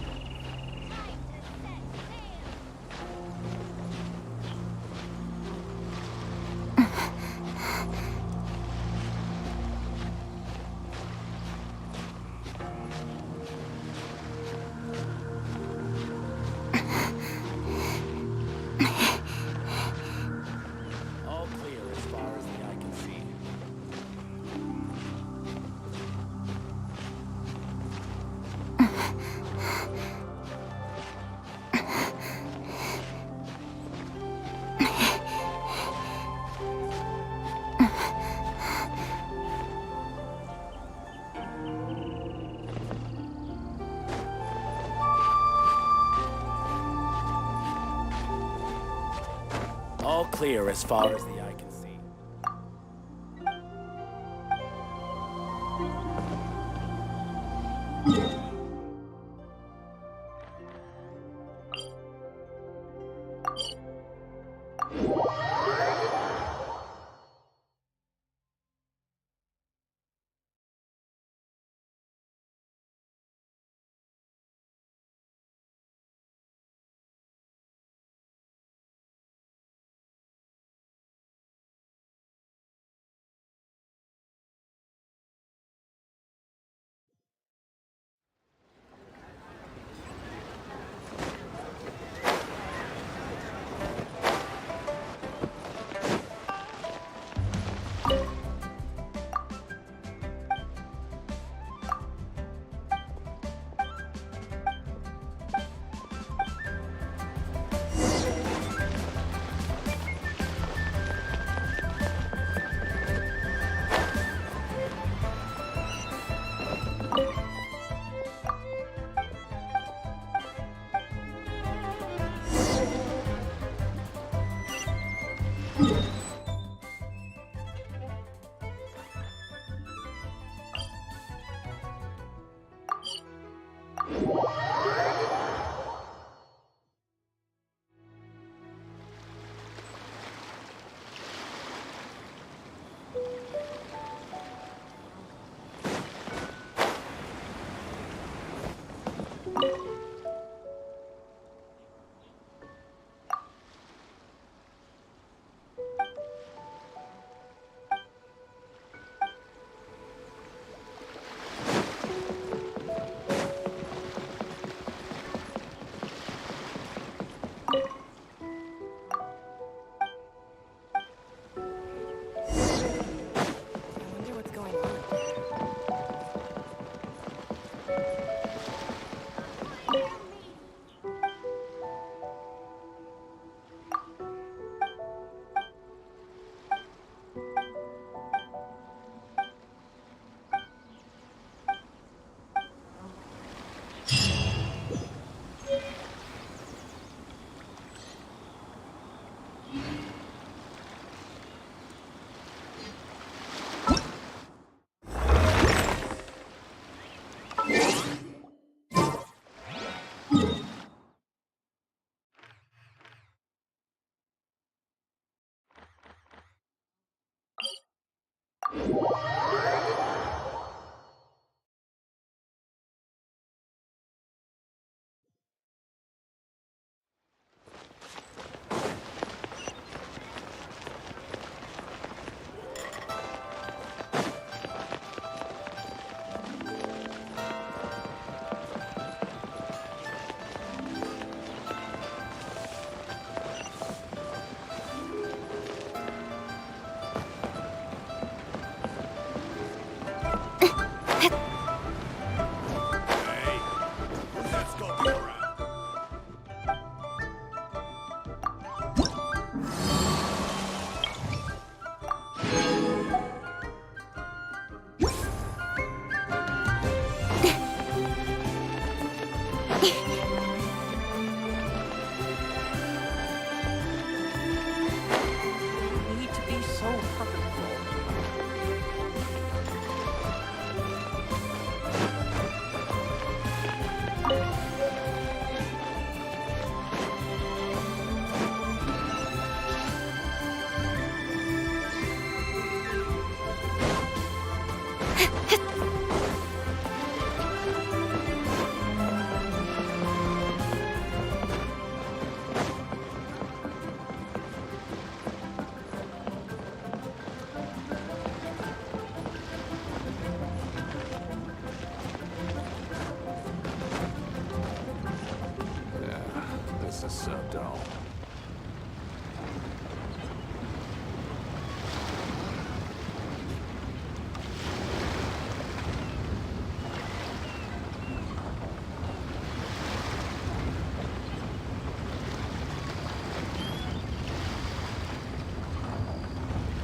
All clear as far as the eye can see. All clear as far as the eye can see.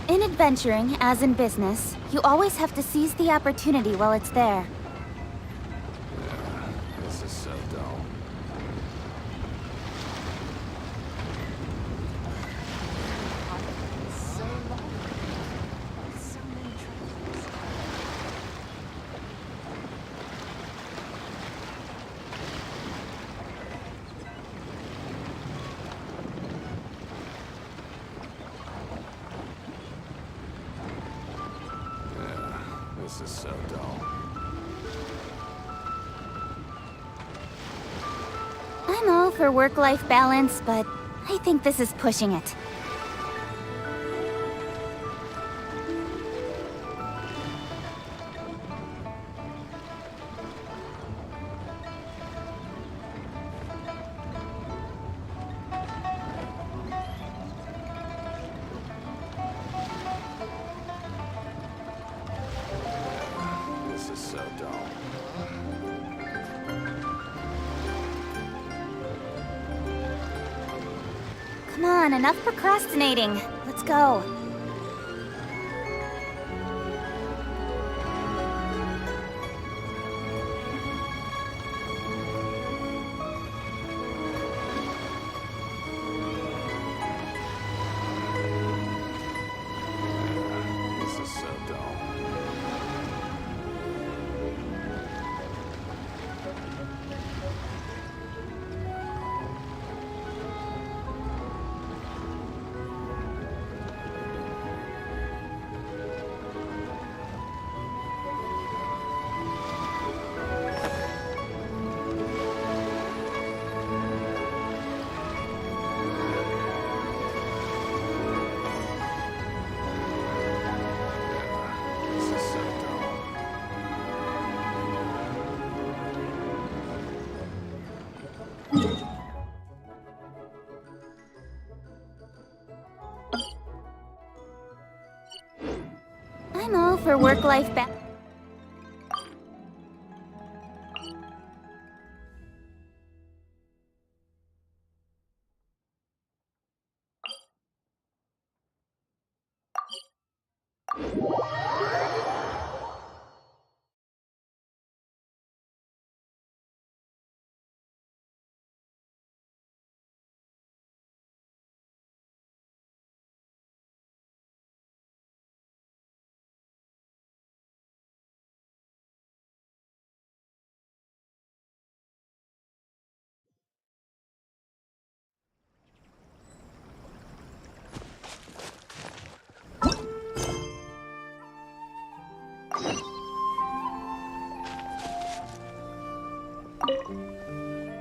In adventuring, as in business, you always have to seize the opportunity while it's there. This is so dull. This is so dull. I'm all for work-life balance, but I think this is pushing it. This is so dull. Come on, enough procrastinating. Let's go. This is so dull. I'm all for work-life balance.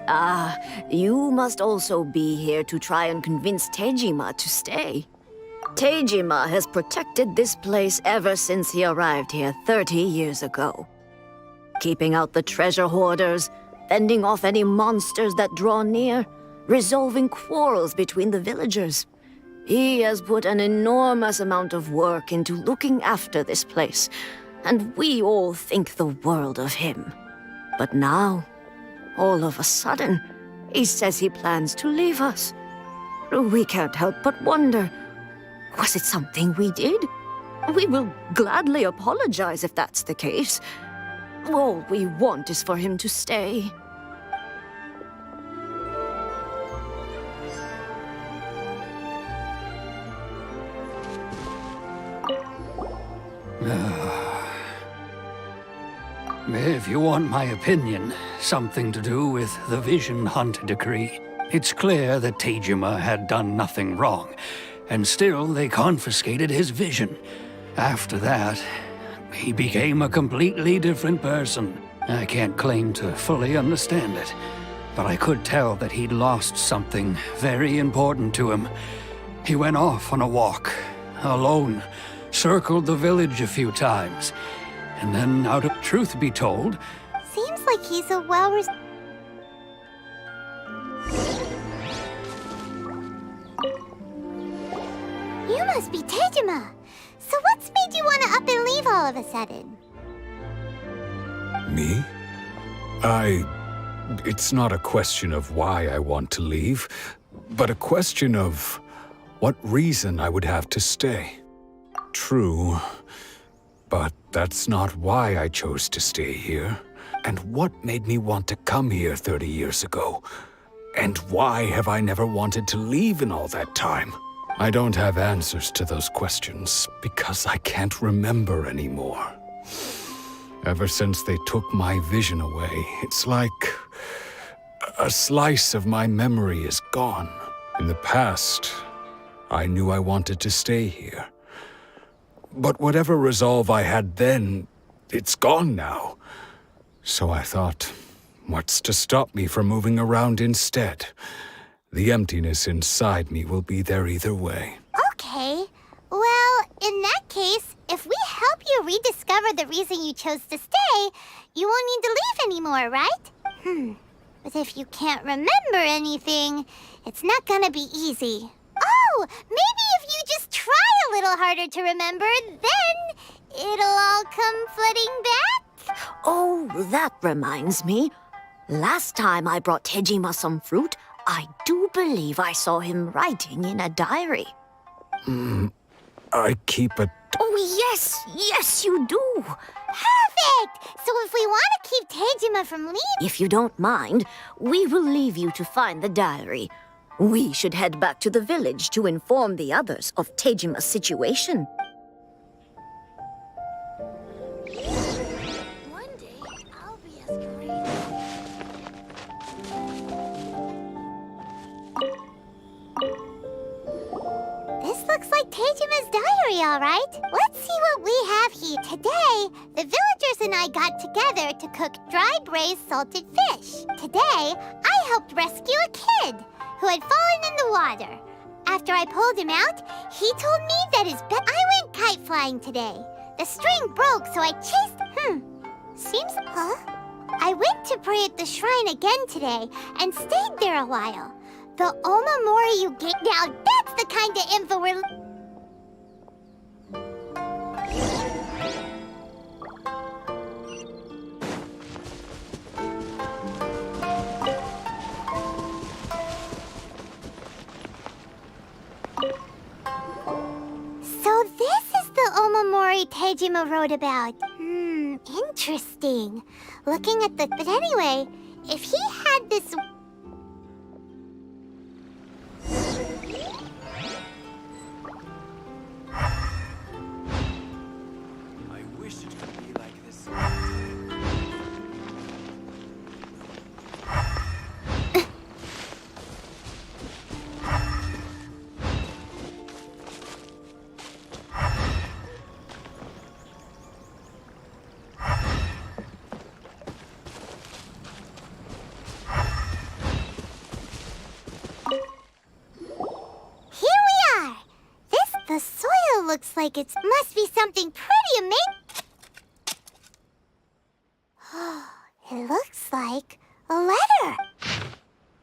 Ah, you must also be here to try and convince Tejima to stay. Tejima has protected this place ever since he arrived here 30 years ago. Keeping out the treasure hoarders, fending off any monsters that draw near, resolving quarrels between the villagers. He has put an enormous amount of work into looking after this place, and we all think the world of him. But now, all of a sudden, he says he plans to leave us. We can't help but wonder, was it something we did? We will gladly apologize if that's the case. All we want is for him to stay. If you want my opinion, something to do with the Vision Hunt decree. It's clear that Tejima had done nothing wrong, and still they confiscated his vision. After that, he became a completely different person. I can't claim to fully understand it, but I could tell that he'd lost something very important to him. He went off on a walk, alone, circled the village a few times, and then, out of truth be told, Seems like he's a well-res- You must be Tejima. So what's made you want to up and leave all of a sudden? Me? It's not a question of why I want to leave, but a question of what reason I would have to stay. True, but that's not why I chose to stay here. And what made me want to come here 30 years ago? And why have I never wanted to leave in all that time? I don't have answers to those questions because I can't remember anymore. Ever since they took my vision away, it's like a slice of my memory is gone. In the past, I knew I wanted to stay here. But whatever resolve I had then, it's gone now. So I thought, what's to stop me from moving around instead? The emptiness inside me will be there either way. Okay. Well, in that case, if we help you rediscover the reason you chose to stay, you won't need to leave anymore, right? But if you can't remember anything, it's not gonna be easy. Oh, maybe if you just try a little harder to remember, then it'll all come flooding back? Oh, that reminds me. Last time I brought Tejima some fruit, I do believe I saw him writing in a diary. I keep a... Oh, yes, you do. Perfect! So if we want to keep Tejima from leaving... If you don't mind, we will leave you to find the diary. We should head back to the village to inform the others of Tejima's situation. One day, I'll be as great. This looks like Tejima's diary, all right. Let's see what we have here. Today, the villagers and I got together to cook dry braised salted fish. Today, I helped rescue a kid who had fallen in the water. After I pulled him out, he told me that I went kite flying today. The string broke, so I chased... I went to pray at the shrine again today and stayed there a while. The Omamori you get... Now, that's the kind of info we're... Omamori Tejima wrote about. Interesting. Looking at the... But anyway, if he had this... I wish it could be like this. The soil looks like it must be something pretty amazing. It looks like a letter.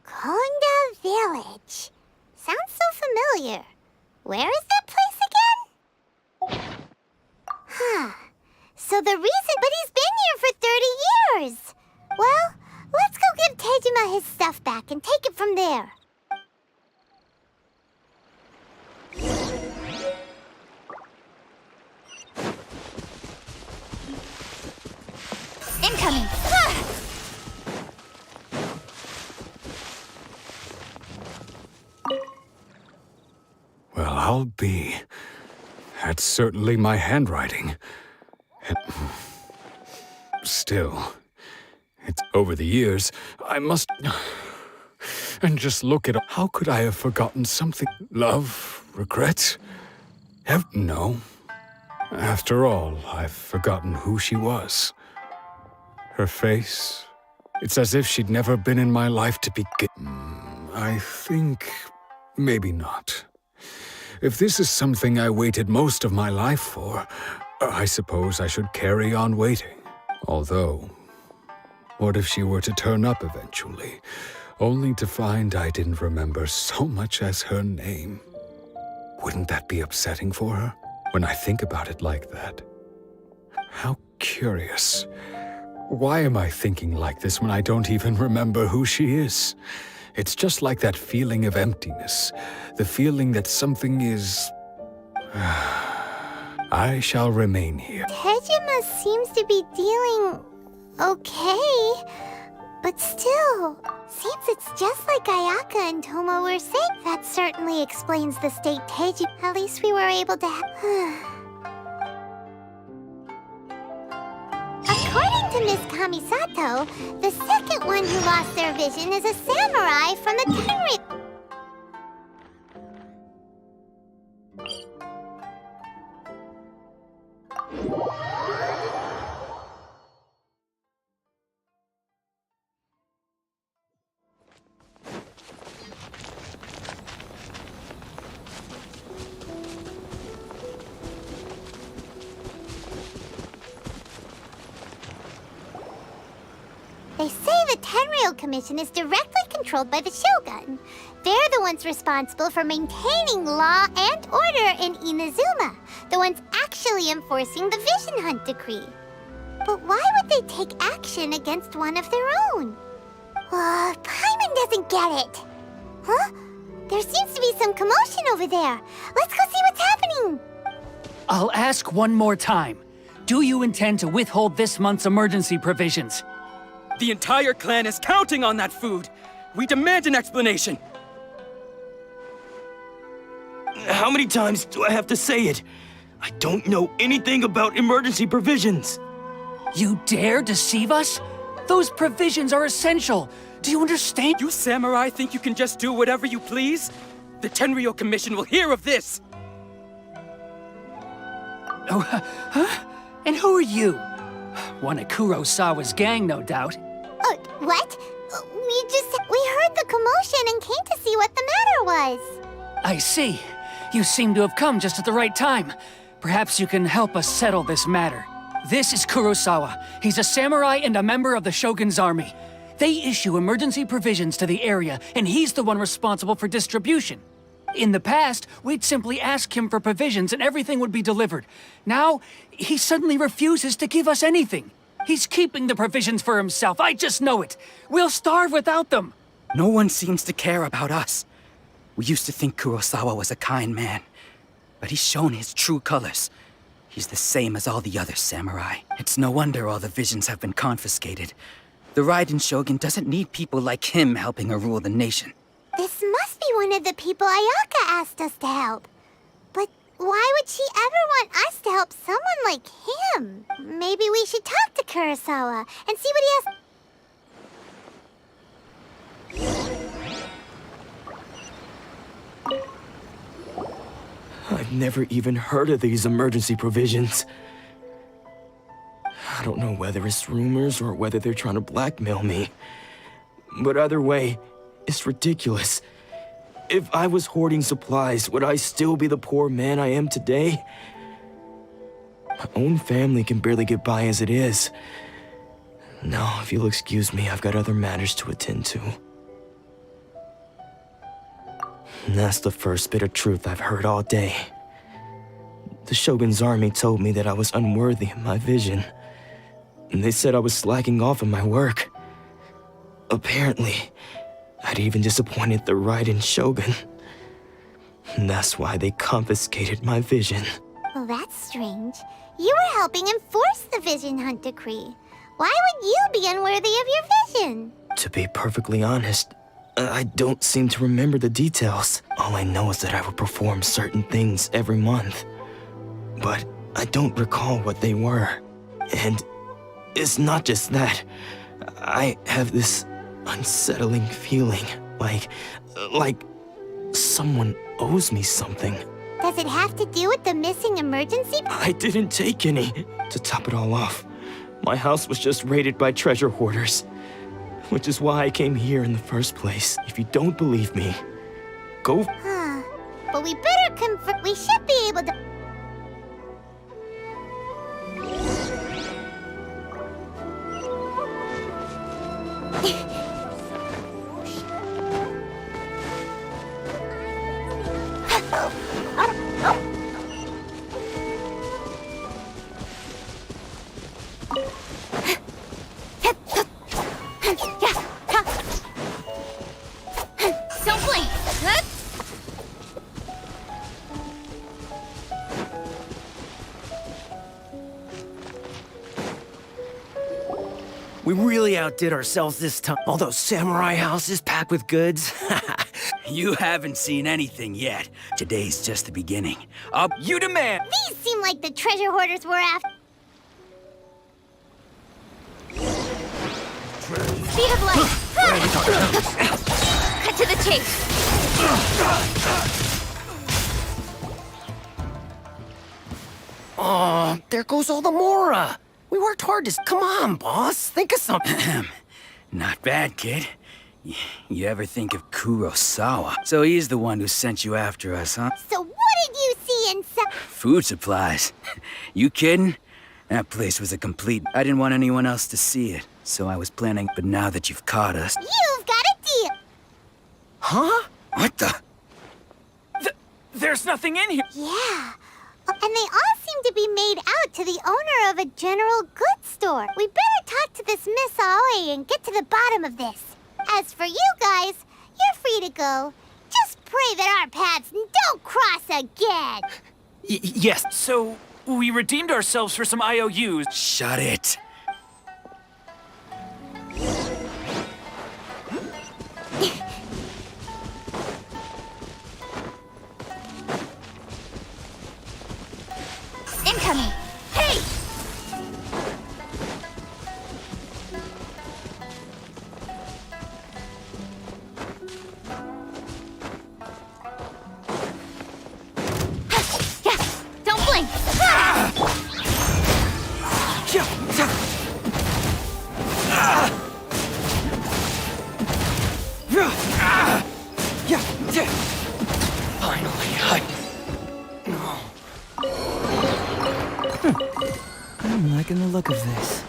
Konda Village. Sounds so familiar. Where is that place again? So the reason... But he's been here for 30 years. Well, let's go give Tejima his stuff back and take it from there. Incoming! Well, I'll be. That's certainly my handwriting. And still, it's over the years. I must... And just look at... How could I have forgotten something? Love? Regret? No. After all, I've forgotten who she was. Her face... It's as if she'd never been in my life to begin. I think... maybe not. If this is something I waited most of my life for, I suppose I should carry on waiting. Although, what if she were to turn up eventually, only to find I didn't remember so much as her name? Wouldn't that be upsetting for her, when I think about it like that? How curious. Why am I thinking like this when I don't even remember who she is? It's just like that feeling of emptiness, the feeling that something is... I shall remain here. Tejima seems to be dealing... okay. But still, seems it's just like Ayaka and Tomo were saying. That certainly explains the state Tejima... At least we were able to According to Miss Kamisato, the second one who lost their vision is a samurai from the Tenryou. They say the Tenryou Commission is directly controlled by the Shogun. They're the ones responsible for maintaining law and order in Inazuma, the ones actually enforcing the Vision Hunt Decree. But why would they take action against one of their own? Paimon doesn't get it. Huh? There seems to be some commotion over there. Let's go see what's happening. I'll ask one more time. Do you intend to withhold this month's emergency provisions? The entire clan is counting on that food! We demand an explanation! How many times do I have to say it? I don't know anything about emergency provisions! You dare deceive us? Those provisions are essential! Do you understand? You samurai think you can just do whatever you please? The Tenryou Commission will hear of this! Oh, huh? And who are you? One of Kurosawa's gang, no doubt. What? We heard the commotion and came to see what the matter was. I see. You seem to have come just at the right time. Perhaps you can help us settle this matter. This is Kurosawa. He's a samurai and a member of the Shogun's army. They issue emergency provisions to the area, and he's the one responsible for distribution. In the past, we'd simply ask him for provisions and everything would be delivered. Now, he suddenly refuses to give us anything. He's keeping the provisions for himself, I just know it. We'll starve without them. No one seems to care about us. We used to think Kurosawa was a kind man, but he's shown his true colors. He's the same as all the other samurai. It's no wonder all the visions have been confiscated. The Raiden Shogun doesn't need people like him helping her rule the nation. This must be one of the people Ayaka asked us to help. But why would she ever want us to help someone like him? Maybe we should talk to Kurosawa and see what he has... I've never even heard of these emergency provisions. I don't know whether it's rumors or whether they're trying to blackmail me. But either way, it's ridiculous. If I was hoarding supplies, would I still be the poor man I am today? My own family can barely get by as it is. Now, if you'll excuse me, I've got other matters to attend to. And that's the first bit of truth I've heard all day. The Shogun's army told me that I was unworthy of my vision. And they said I was slacking off in my work. Apparently, I'd even disappointed the Raiden Shogun. And that's why they confiscated my vision. Well, that's strange. You were helping enforce the Vision Hunt Decree. Why would you be unworthy of your vision? To be perfectly honest, I don't seem to remember the details. All I know is that I would perform certain things every month. But I don't recall what they were. And it's not just that. I have this unsettling feeling, like someone owes me something. Does it have to do with the missing emergency? I didn't take any. To top it all off, my house was just raided by treasure hoarders. Which is why I came here in the first place. If you don't believe me, go... Huh. But we better confirm... We should be able to... Don't blink! We really outdid ourselves this time. All those samurai houses packed with goods. You haven't seen anything yet. Today's just the beginning. You demand! These seem like the treasure hoarders we're after. Speed of light! Cut to the chase! Oh, there goes all the Mora. We worked hard to... Come on, boss. Think of something. Not bad, kid. You ever think of Kurosawa? So he's the one who sent you after us, huh? So what did you see inside? Food supplies. You kidding? That place was a complete... I didn't want anyone else to see it, so I was planning... But now that you've caught us... You've got a deal! Huh? What the... There's nothing in here! Yeah. And they all seem to be made out to the owner of a general goods store. We better talk to this Miss Aoi and get to the bottom of this. As for you guys, you're free to go. Just pray that our paths don't cross again. Yes, so we redeemed ourselves for some IOUs. Shut it. Incoming! Hey! Don't blink! Finally, I'm liking the look of this.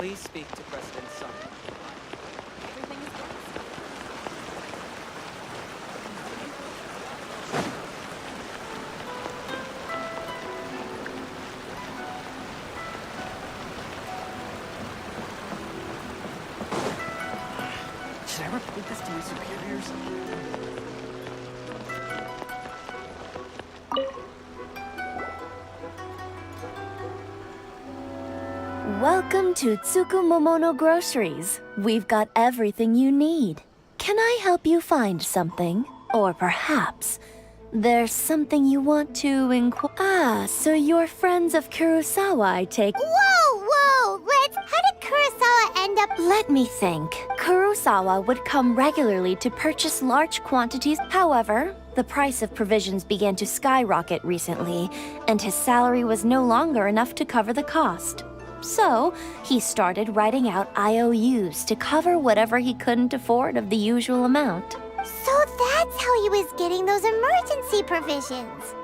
Please speak to President Sun. Everything is good. Should I report this to my superiors? Welcome to Tsukumomono Groceries. We've got everything you need. Can I help you find something? Or perhaps there's something you want to inquire? Ah, so you're friends of Kurosawa, I take. Whoa! How did Kurosawa end up? Let me think. Kurosawa would come regularly to purchase large quantities. However, the price of provisions began to skyrocket recently, and his salary was no longer enough to cover the cost. So, he started writing out IOUs to cover whatever he couldn't afford of the usual amount. So that's how he was getting those emergency provisions.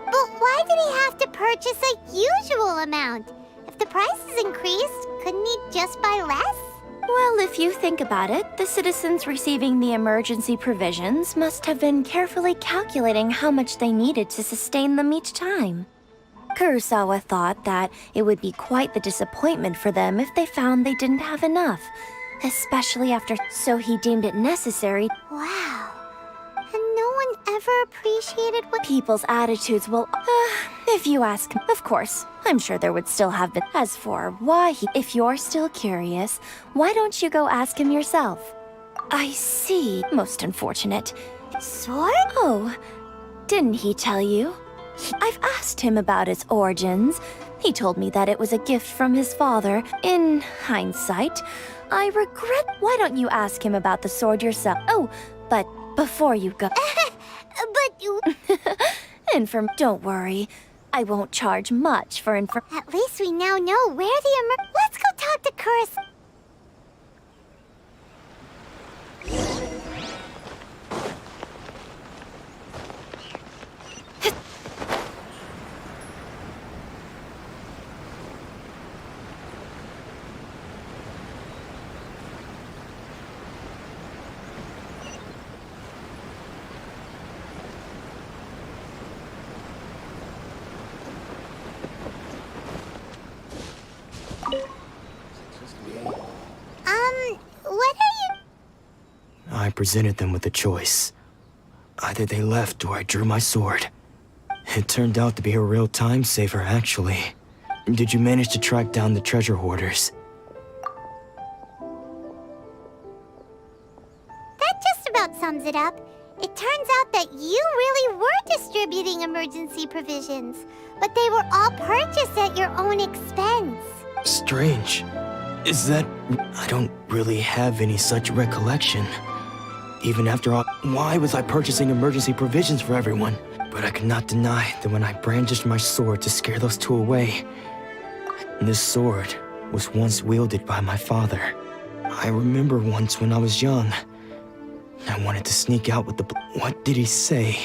But why did he have to purchase a usual amount? If the prices increased, couldn't he just buy less? Well, if you think about it, the citizens receiving the emergency provisions must have been carefully calculating how much they needed to sustain them each time. Kurosawa thought that it would be quite the disappointment for them if they found they didn't have enough, especially after, so he deemed it necessary. Wow. And no one ever appreciated what people's attitudes will. If you ask him, of course, I'm sure there would still have been. As for why if you're still curious, why don't you go ask him yourself? I see. Most unfortunate. Sword? Oh, didn't he tell you? I've asked him about its origins. He told me that it was a gift from his father. In hindsight, I regret. Why don't you ask him about the sword yourself? Oh, but before you go. But you. Don't worry. I won't charge much for At least we now know where the Let's go talk to Kurosawa. What are you? I presented them with a choice. Either they left or I drew my sword. It turned out to be a real time saver, actually. Did you manage to track down the treasure hoarders? That just about sums it up. It turns out that you really were distributing emergency provisions, but they were all purchased at your own expense. Strange. Is that... I don't really have any such recollection. Even after all, why was I purchasing emergency provisions for everyone? But I could not deny that when I brandished my sword to scare those two away, this sword was once wielded by my father. I remember once when I was young, I wanted to sneak out with the... What did he say?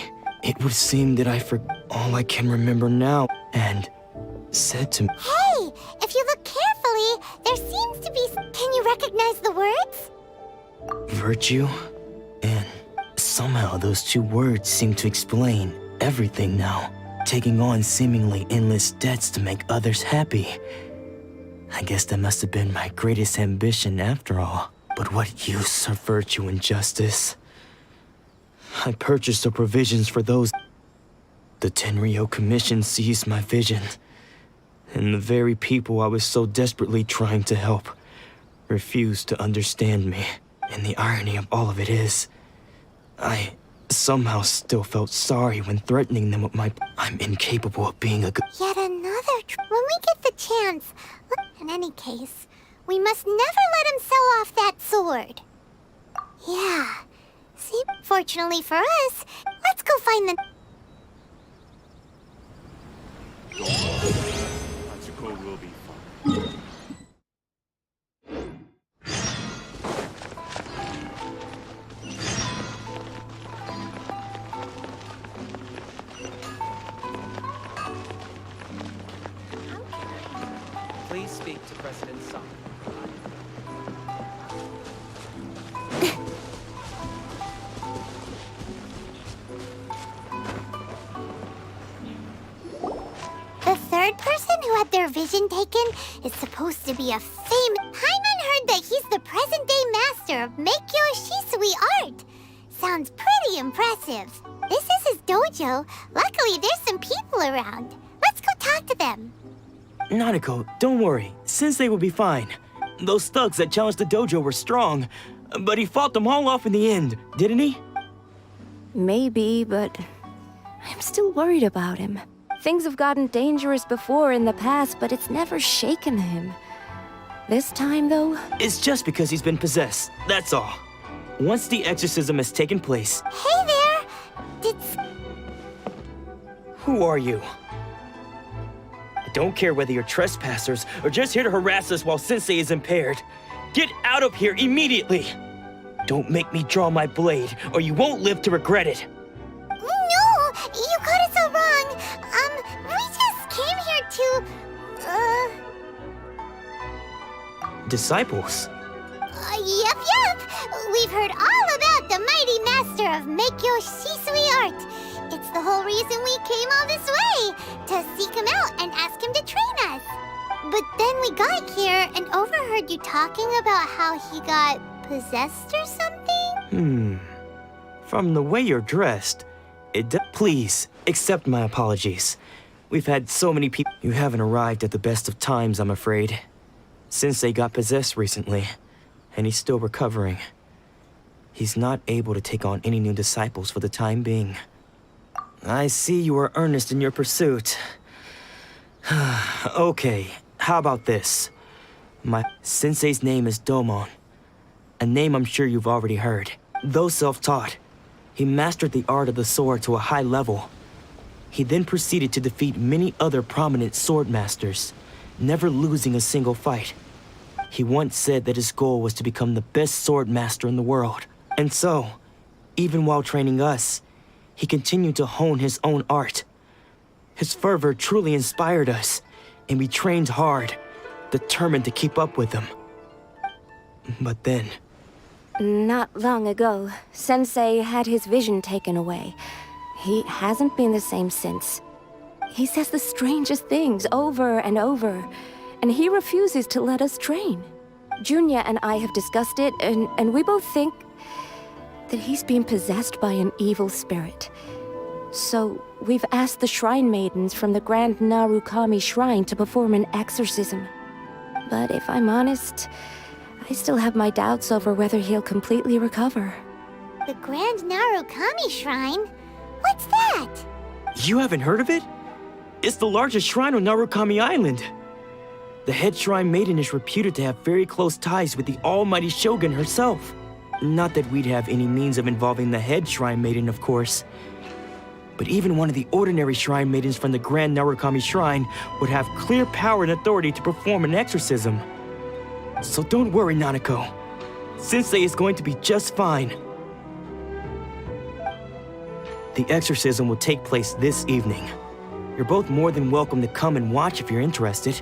It would seem that I forgot all I can remember now, and said to me... Hey! If you look carefully, there seems to be... Can you recognize the words? Virtue? And somehow those two words seem to explain everything now, taking on seemingly endless debts to make others happy. I guess that must have been my greatest ambition after all. But what use are virtue and justice? I purchased the provisions for those. The Tenryo Commission seized my vision, and the very people I was so desperately trying to help refused to understand me. And the irony of all of it is, I somehow still felt sorry when threatening them with my... I'm incapable of being a good... Yet another... When we get the chance... In any case, we must never let him sell off that sword. Yeah. See, fortunately for us, let's go find the... Hatsuko will be fine. Please speak to President Sun. third person who had their vision taken is supposed to be a famous... Paimon heard that he's the present-day master of vCwSTUaVgQ art. Sounds pretty impressive. This is his dojo. Luckily, there's some people around. Let's go talk to them. Nanako, don't worry. Sensei will be fine. Those thugs that challenged the dojo were strong, but he fought them all off in the end, didn't he? Maybe, but I'm still worried about him. Things have gotten dangerous before in the past, but it's never shaken him. This time, though... It's just because he's been possessed, that's all. Once the exorcism has taken place... Hey there! Who are you? I don't care whether you're trespassers or just here to harass us while Sensei is impaired. Get out of here immediately! Don't make me draw my blade, or you won't live to regret it. No! You got it so wrong. We just came here to... Disciples? Yep. We've heard all about the mighty master of vCwSTUaVgQ art. It's the whole reason we came all this way, to seek him out and ask him to train us. But then we got here and overheard you talking about how he got possessed or something? From the way you're dressed, please, accept my apologies. We've had so many people. You haven't arrived at the best of times, I'm afraid. Sensei got possessed recently, and he's still recovering. He's not able to take on any new disciples for the time being. I see you are earnest in your pursuit. Okay, how about this? My Sensei's name is Domon, a name I'm sure you've already heard. Though self-taught, he mastered the art of the sword to a high level. He then proceeded to defeat many other prominent sword masters, never losing a single fight. He once said that his goal was to become the best sword master in the world. And so, even while training us, he continued to hone his own art. His fervor truly inspired us, and we trained hard, determined to keep up with him. But then... Not long ago, Sensei had his vision taken away. He hasn't been the same since. He says the strangest things over and over, and he refuses to let us train. Junya and I have discussed it, and we both think that he's been possessed by an evil spirit. So we've asked the shrine maidens from the Grand Narukami Shrine to perform an exorcism. But if I'm honest, I still have my doubts over whether he'll completely recover. The Grand Narukami Shrine? What's that? You haven't heard of it? It's the largest shrine on Narukami Island. The head shrine maiden is reputed to have very close ties with the almighty Shogun herself. Not that we'd have any means of involving the head shrine maiden, of course. But even one of the ordinary shrine maidens from the Grand Narukami Shrine would have clear power and authority to perform an exorcism. So don't worry, Nanako. Sensei is going to be just fine. The exorcism will take place this evening. You're both more than welcome to come and watch if you're interested.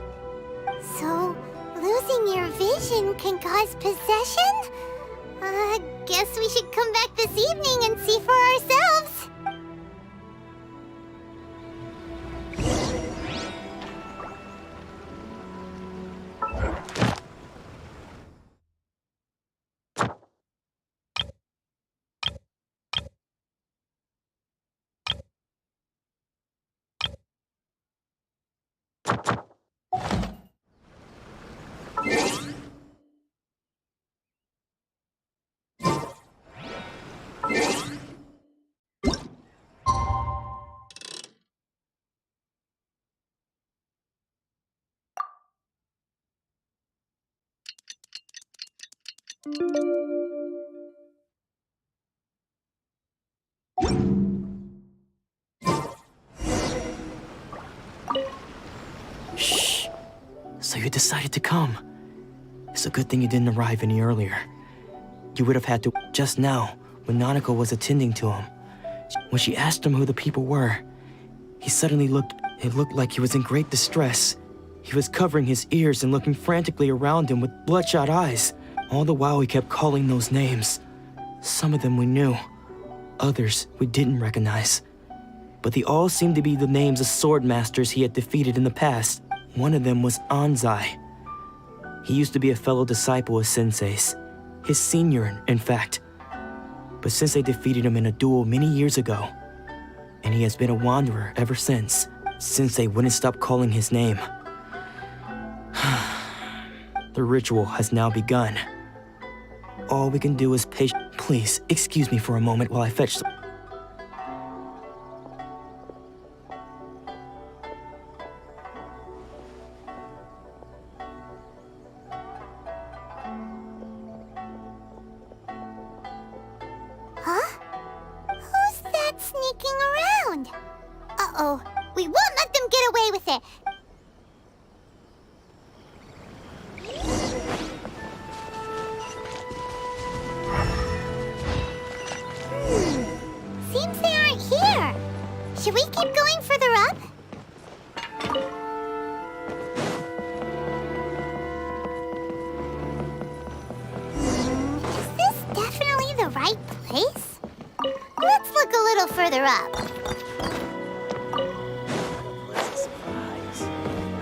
So, losing your vision can cause possession? Guess we should come back this evening and see for ourselves. Shh. So you decided to come. It's a good thing you didn't arrive any earlier. You would have had to just now, when Nanako was attending to him. When she asked him who the people were, he suddenly it looked like he was in great distress. He was covering his ears and looking frantically around him with bloodshot eyes. All the while he kept calling those names. Some of them we knew, others we didn't recognize. but they all seem to be the names of sword masters he had defeated in the past. One of them was Anzai. He used to be a fellow disciple of Sensei's, his senior, in fact. But Sensei defeated him in a duel many years ago, and he has been a wanderer ever since. Sensei wouldn't stop calling his name. The ritual has now begun. All we can do is Please, excuse me for a moment while I fetch some. Huh? Who's that sneaking around? Uh-oh. We won't let them get away with it. Seems they aren't here. Should we keep going further up? Is this definitely the right place? Let's look a little further up. Pleasant surprise. I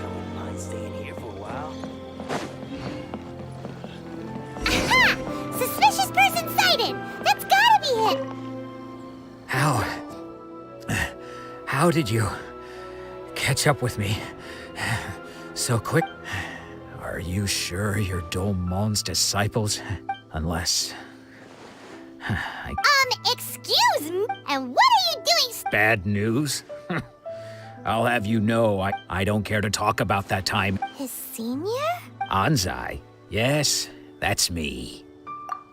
don't mind staying here for a while. Aha! Suspicious person sighted! That's gotta be it! How did you catch up with me so quick? Are you sure you're Domon's disciples? Unless... Excuse me? And what are you doing? Bad news? I'll have you know, I don't care to talk about that time. His senior? Anzai? Yes, that's me.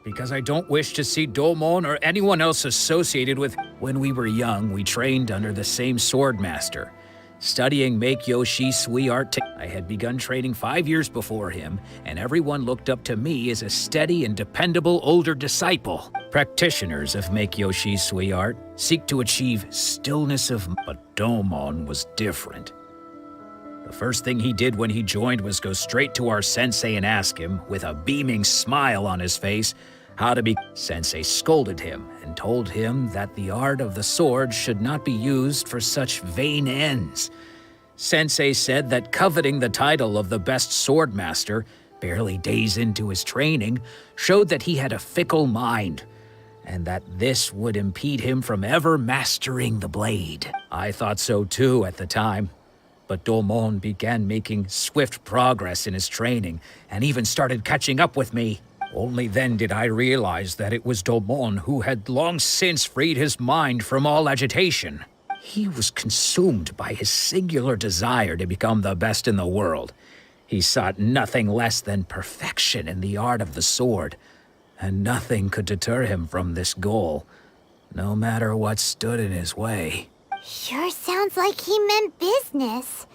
Because I don't wish to see Domon or anyone else associated with... When we were young, we trained under the same sword master, studying vCwSTUaVgQ. I had begun training 5 years before him, and everyone looked up to me as a steady and dependable older disciple. Practitioners of vCwSTUaVgQ seek to achieve stillness of... But Domon was different. The first thing he did when he joined was go straight to our sensei and ask him, with a beaming smile on his face, how to be... Sensei scolded him and told him that the art of the sword should not be used for such vain ends. Sensei said that coveting the title of the best sword master, barely days into his training, showed that he had a fickle mind, and that this would impede him from ever mastering the blade. I thought so too at the time. But Domon began making swift progress in his training and even started catching up with me. Only then did I realize that it was Domon who had long since freed his mind from all agitation. He was consumed by his singular desire to become the best in the world. He sought nothing less than perfection in the art of the sword, and nothing could deter him from this goal, no matter what stood in his way. Sure sounds like he meant business.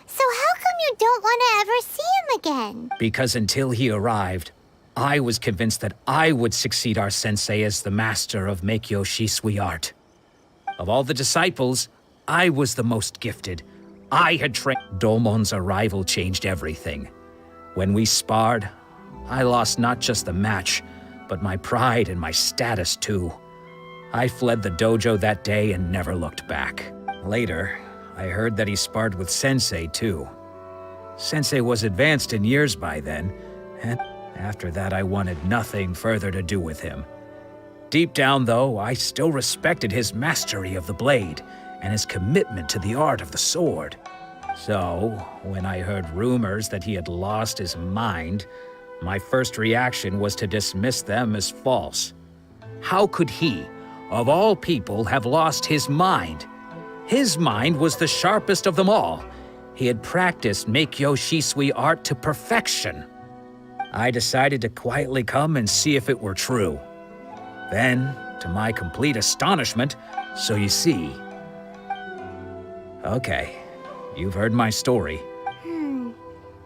So how come you don't want to ever see him again? Because until he arrived, I was convinced that I would succeed our sensei as the master of vCwSTUaVgQ. Of all the disciples, I was the most gifted. I had trained. Domon's arrival changed everything. When we sparred, I lost not just the match, but my pride and my status too. I fled the dojo that day and never looked back. Later, I heard that he sparred with Sensei too. Sensei was advanced in years by then, and after that I wanted nothing further to do with him. Deep down though, I still respected his mastery of the blade and his commitment to the art of the sword. So, when I heard rumors that he had lost his mind, my first reaction was to dismiss them as false. How could he, of all people, have lost his mind? His mind was the sharpest of them all. He had practiced vCwSTUaVgQ art to perfection. I decided to quietly come and see if it were true. Then, to my complete astonishment, so you see... Okay, you've heard my story.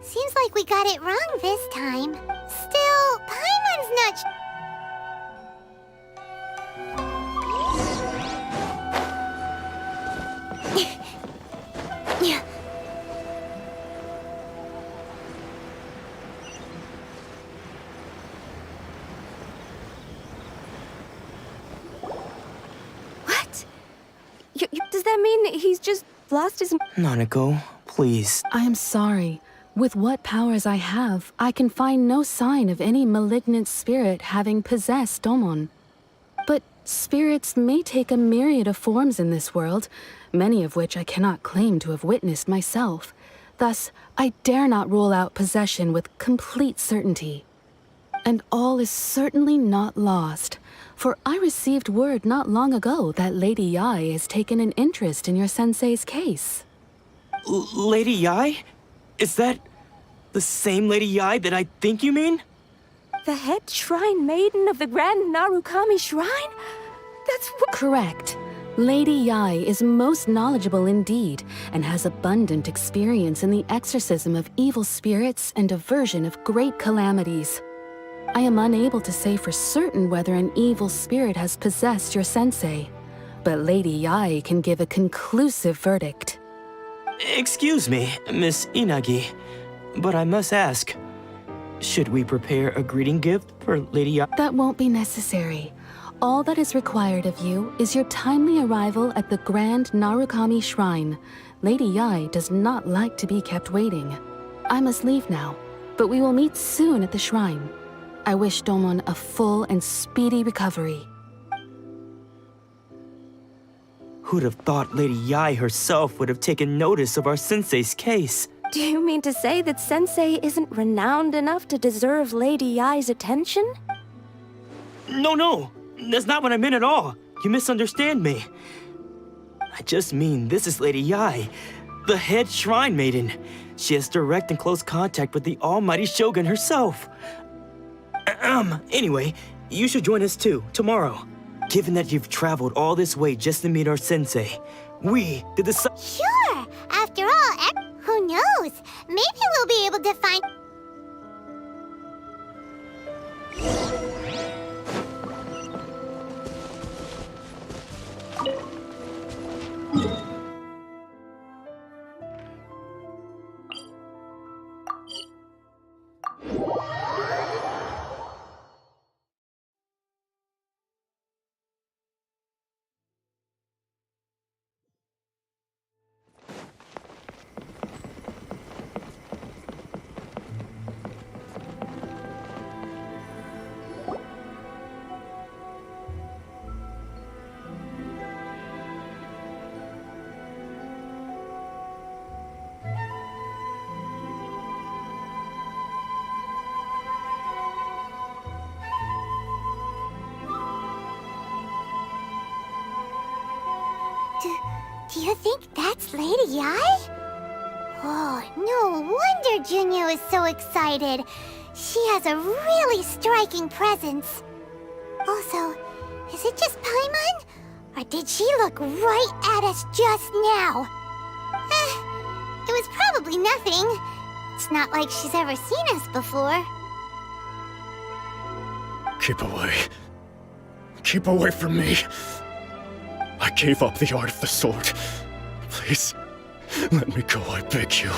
Seems like we got it wrong this time. Still, Paimon's not... Does that mean lost his... Nanako, please. I am sorry. With what powers I have, I can find no sign of any malignant spirit having possessed Domon. But spirits may take a myriad of forms in this world, many of which I cannot claim to have witnessed myself. Thus, I dare not rule out possession with complete certainty. And all is certainly not lost, for I received word not long ago that Lady Yae has taken an interest in your sensei's case. Lady Yae? Is that the same Lady Yae that I think you mean? The head shrine maiden of the Grand Narukami Shrine? That's what... Correct. Lady Yae is most knowledgeable indeed, and has abundant experience in the exorcism of evil spirits and aversion of great calamities. I am unable to say for certain whether an evil spirit has possessed your sensei, but Lady Yae can give a conclusive verdict. Excuse me, Miss Inagi, but I must ask, should we prepare a greeting gift for Lady Yae? That won't be necessary. All that is required of you is your timely arrival at the Grand Narukami Shrine. Lady Yae does not like to be kept waiting. I must leave now, but we will meet soon at the shrine. I wish Domon a full and speedy recovery. Who'd have thought Lady Yae herself would have taken notice of our sensei's case? Do you mean to say that Sensei isn't renowned enough to deserve Lady Yae's attention? No, that's not what I meant at all. You misunderstand me. I just mean this is Lady Yae, the head shrine maiden. She has direct and close contact with the almighty Shogun herself. Anyway, you should join us too, tomorrow. Given that you've traveled all this way just to meet our sensei, we did the... Sure! After all, who knows? Maybe we'll be able to find... Do you think that's Lady Yae? Oh, no wonder Junya is so excited. She has a really striking presence. Also, is it just Paimon? Or did she look right at us just now? It was probably nothing. It's not like she's ever seen us before. Keep away. Keep away from me. I gave up the art of the sword. Please, let me go, I beg you.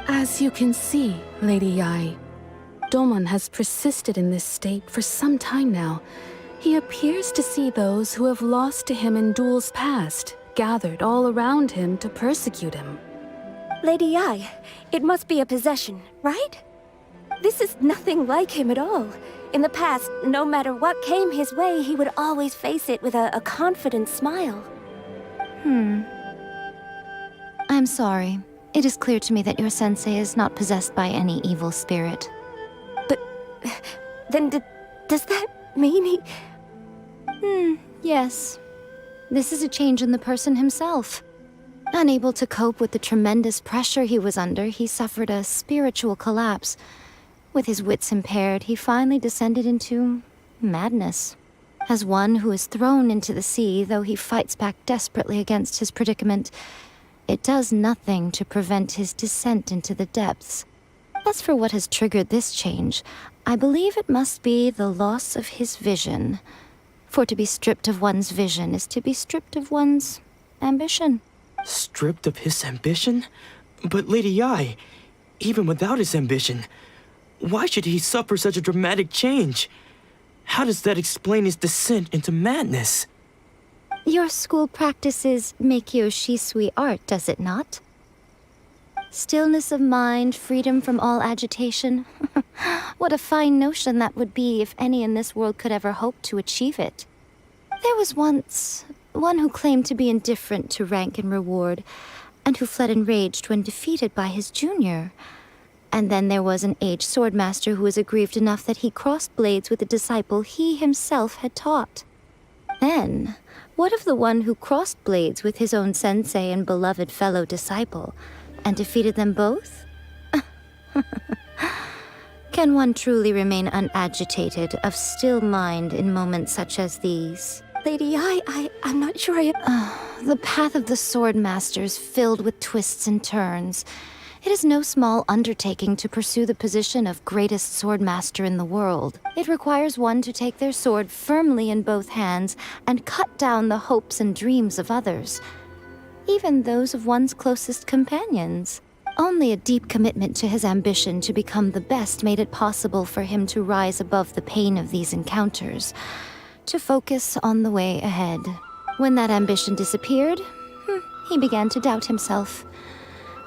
As you can see, Lady Yae, Domon has persisted in this state for some time now. He appears to see those who have lost to him in duels past, gathered all around him to persecute him. Lady Yae, it must be a possession, right? This is nothing like him at all. In the past, no matter what came his way, he would always face it with a confident smile. I'm sorry. It is clear to me that your sensei is not possessed by any evil spirit. But then does that mean he... Yes. This is a change in the person himself. Unable to cope with the tremendous pressure he was under, he suffered a spiritual collapse. With his wits impaired, he finally descended into madness. As one who is thrown into the sea, though he fights back desperately against his predicament, it does nothing to prevent his descent into the depths. As for what has triggered this change, I believe it must be the loss of his vision. For to be stripped of one's vision is to be stripped of one's ambition. Stripped of his ambition? But Lady Yae, even without his ambition, why should he suffer such a dramatic change? How does that explain his descent into madness? Your school practices vCwSTUaVgQ art, does it not? Stillness of mind, freedom from all agitation. What a fine notion that would be if any in this world could ever hope to achieve it. There was once one who claimed to be indifferent to rank and reward, and who fled enraged when defeated by his junior. And then there was an aged swordmaster who was aggrieved enough that he crossed blades with a disciple he himself had taught. Then, what of the one who crossed blades with his own sensei and beloved fellow disciple, and defeated them both? Can one truly remain unagitated, of still mind in moments such as these? Lady, I'm not sure The path of the swordmaster is filled with twists and turns. It is no small undertaking to pursue the position of greatest swordmaster in the world. It requires one to take their sword firmly in both hands and cut down the hopes and dreams of others, even those of one's closest companions. Only a deep commitment to his ambition to become the best made it possible for him to rise above the pain of these encounters, to focus on the way ahead. When that ambition disappeared, he began to doubt himself.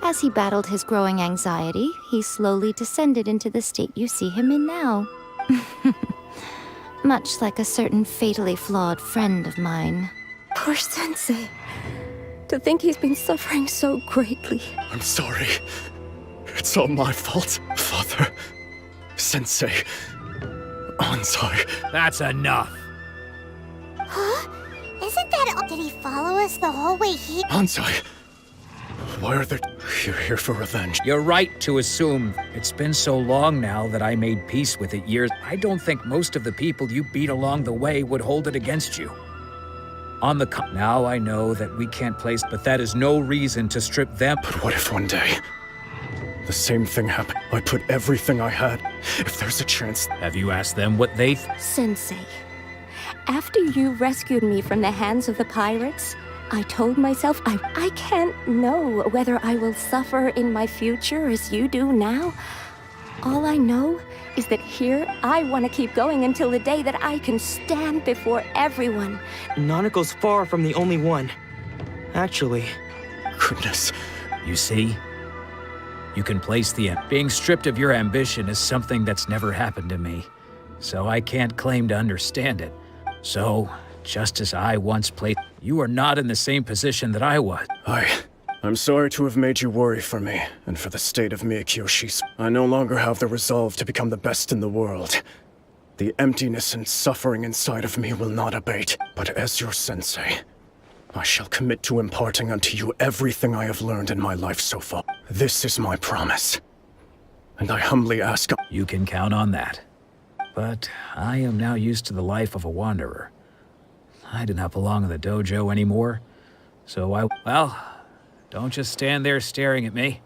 As he battled his growing anxiety, he slowly descended into the state you see him in now. Much like a certain fatally flawed friend of mine. Poor Sensei. To think he's been suffering so greatly. I'm sorry. It's all my fault. Father, Sensei, Ansai. That's enough. Huh? Isn't that all? Did he follow us the whole way here? Ansai, why are they... You're here for revenge. You're right to assume. It's been so long now that I made peace with it years. I don't think most of the people you beat along the way would hold it against you. Now I know that we can't place, but that is no reason to strip them. But what if one day the same thing happened? I put everything I had. If there's a chance... Have you asked them what they... Sensei, after you rescued me from the hands of the pirates, I told myself I can't know whether I will suffer in my future as you do now. All I know is that here I want to keep going until the day that I can stand before everyone. Nanako's far from the only one. Actually. Goodness. You see? You can place the... Being stripped of your ambition is something that's never happened to me, so I can't claim to understand it. So, just as I once played, you are not in the same position that I was. I'm sorry to have made you worry for me, and for the state of vCwSTUaVgQ. I no longer have the resolve to become the best in the world. The emptiness and suffering inside of me will not abate, but as your sensei, I shall commit to imparting unto you everything I have learned in my life so far. This is my promise, and I humbly ask... You can count on that. But I am now used to the life of a wanderer. I do not belong in the dojo anymore, so well, don't just stand there staring at me.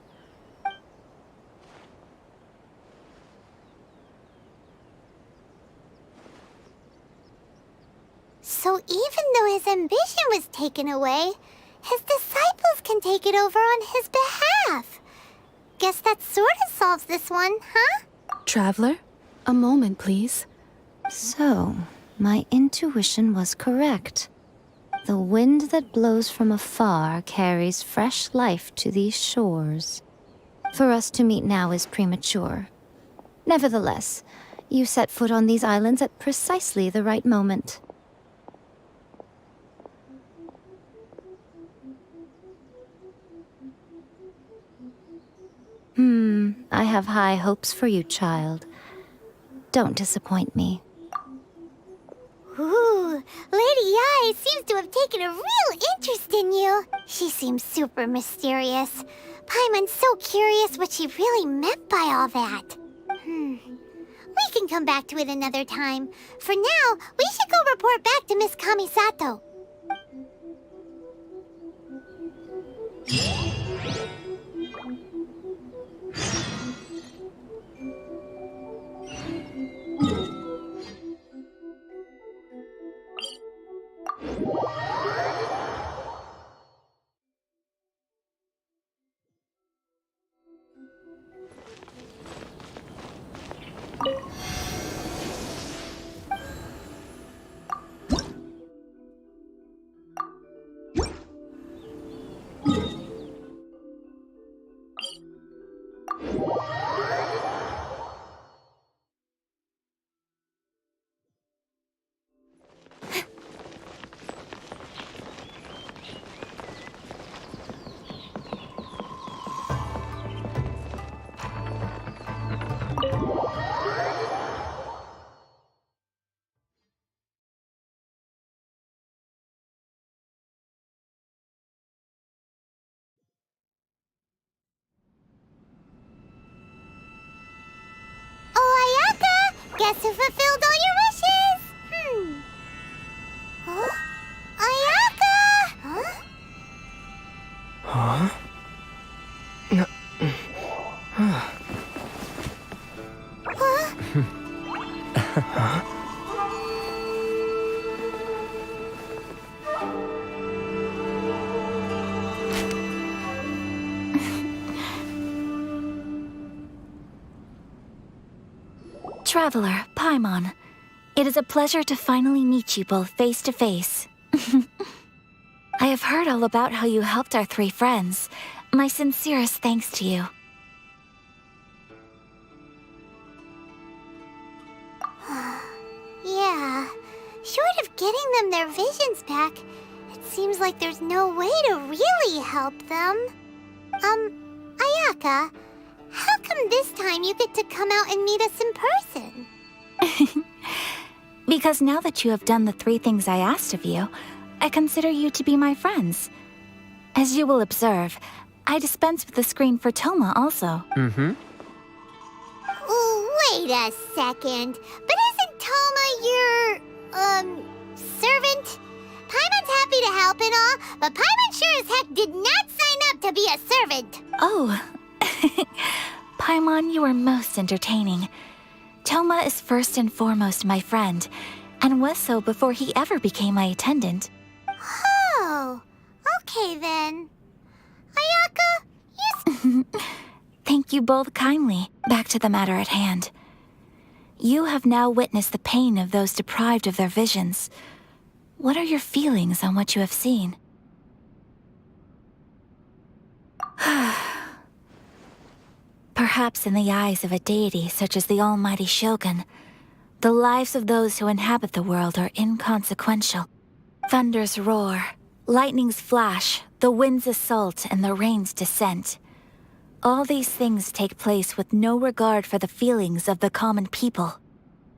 So even though his ambition was taken away, his disciples can take it over on his behalf. Guess that sort of solves this one, huh? Traveler, a moment, please. So, my intuition was correct. The wind that blows from afar carries fresh life to these shores. For us to meet now is premature. Nevertheless, you set foot on these islands at precisely the right moment. I have high hopes for you, child. Don't disappoint me. Ooh, Lady Ai seems to have taken a real interest in you. She seems super mysterious. Paimon's so curious what she really meant by all that. We can come back to it another time. For now, we should go report back to Miss Kamisato. Oh, Ayaka! Guess who fulfilled all your wishes? Huh? Ayaka! Huh? Huh? Huh? Traveler, Paimon, it is a pleasure to finally meet you both face to face. I have heard all about how you helped our three friends. My sincerest thanks to you. Yeah. Short of getting them their visions back, it seems like there's no way to really help them. Ayaka, how come this time you get to come out and meet us in person? Because now that you have done the three things I asked of you, I consider you to be my friends. As you will observe, I dispense with the screen for Toma also. Mm-hmm. Wait a second. But isn't Toma your, servant? Paimon's happy to help and all, but Paimon sure as heck did not sign up to be a servant. Oh. Paimon, you are most entertaining. Toma is first and foremost my friend, and was so before he ever became my attendant. Oh, okay then. Ayaka, Thank you both kindly. Back to the matter at hand. You have now witnessed the pain of those deprived of their visions. What are your feelings on what you have seen? Perhaps in the eyes of a deity such as the almighty Shogun, the lives of those who inhabit the world are inconsequential. Thunders roar, lightnings flash, the winds assault, and the rains descent. All these things take place with no regard for the feelings of the common people.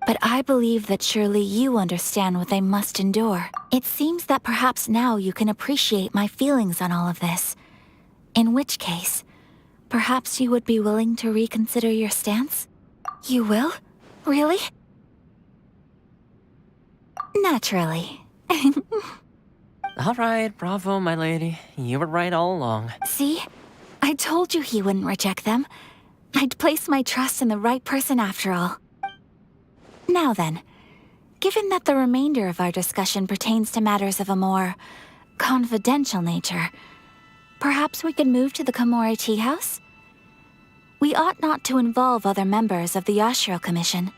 But I believe that surely you understand what they must endure. It seems that perhaps now you can appreciate my feelings on all of this. In which case, perhaps you would be willing to reconsider your stance? You will? Really? Naturally. All right, bravo, my lady. You were right all along. See? I told you he wouldn't reject them. I'd placed my trust in the right person after all. Now then, given that the remainder of our discussion pertains to matters of a more confidential nature, perhaps we could move to the Komori Tea House? We ought not to involve other members of the Yashiro Commission.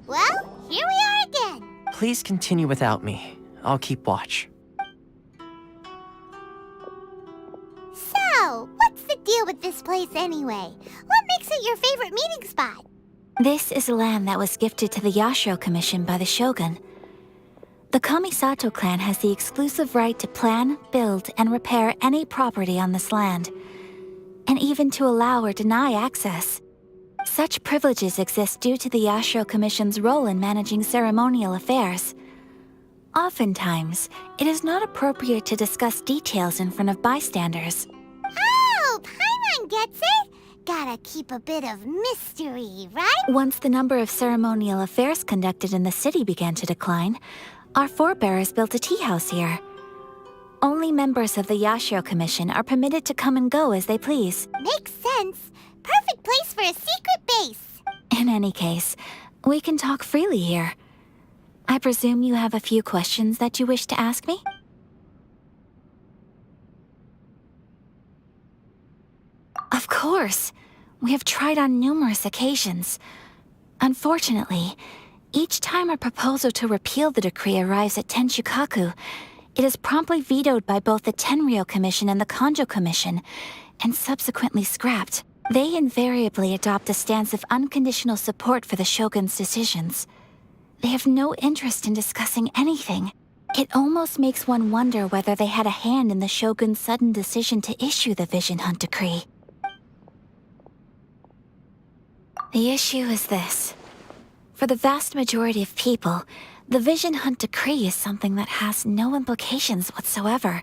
well, here we are again. Please continue without me. I'll keep watch. So, what's the deal with this place anyway? What makes it your favorite meeting spot? This is land that was gifted to the Yashiro Commission by the Shogun. The Kamisato clan has the exclusive right to plan, build, and repair any property on this land, and even to allow or deny access. Such privileges exist due to the Yashiro Commission's role in managing ceremonial affairs. Oftentimes, it is not appropriate to discuss details in front of bystanders. Oh, Paimon gets it. Gotta keep a bit of mystery, right? Once the number of ceremonial affairs conducted in the city began to decline, our forebears built a tea house here. Only members of the Yashiro Commission are permitted to come and go as they please. Makes sense. Perfect place for a secret base. In any case, we can talk freely here. I presume you have a few questions that you wish to ask me? Of course. We have tried on numerous occasions. Unfortunately, Each time a proposal to repeal the decree arrives at Tenshukaku, it is promptly vetoed by both the Tenryou Commission and the Kanjo Commission, and subsequently scrapped. They invariably adopt a stance of unconditional support for the Shogun's decisions. They have no interest in discussing anything. It almost makes one wonder whether they had a hand in the Shogun's sudden decision to issue the Vision Hunt Decree. The issue is this. For the vast majority of people, the Vision Hunt Decree is something that has no implications whatsoever.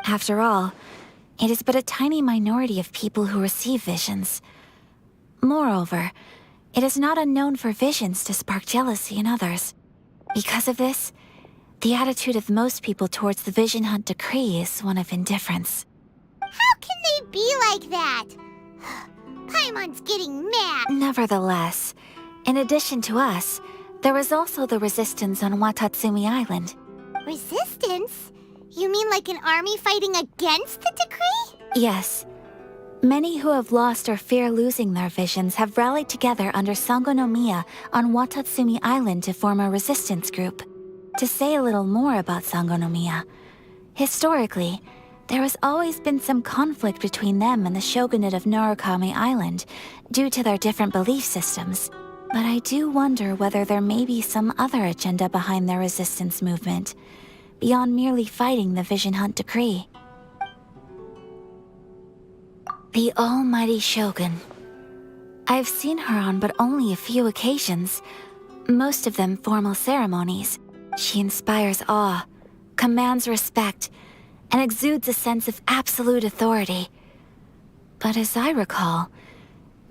After all, it is but a tiny minority of people who receive visions. Moreover, it is not unknown for visions to spark jealousy in others. Because of this, the attitude of most people towards the Vision Hunt Decree is one of indifference. How can they be like that? Paimon's getting mad. Nevertheless, in addition to us, there is also the resistance on Watatsumi Island. Resistance? You mean like an army fighting against the decree? Yes. Many who have lost or fear losing their visions have rallied together under Sangonomiya on Watatsumi Island to form a resistance group. To say a little more about Sangonomiya, historically, there has always been some conflict between them and the shogunate of Narukami Island due to their different belief systems. But I do wonder whether there may be some other agenda behind their resistance movement, beyond merely fighting the Vision Hunt Decree. The almighty Shogun. I've seen her on but only a few occasions, most of them formal ceremonies. She inspires awe, commands respect, and exudes a sense of absolute authority. But as I recall,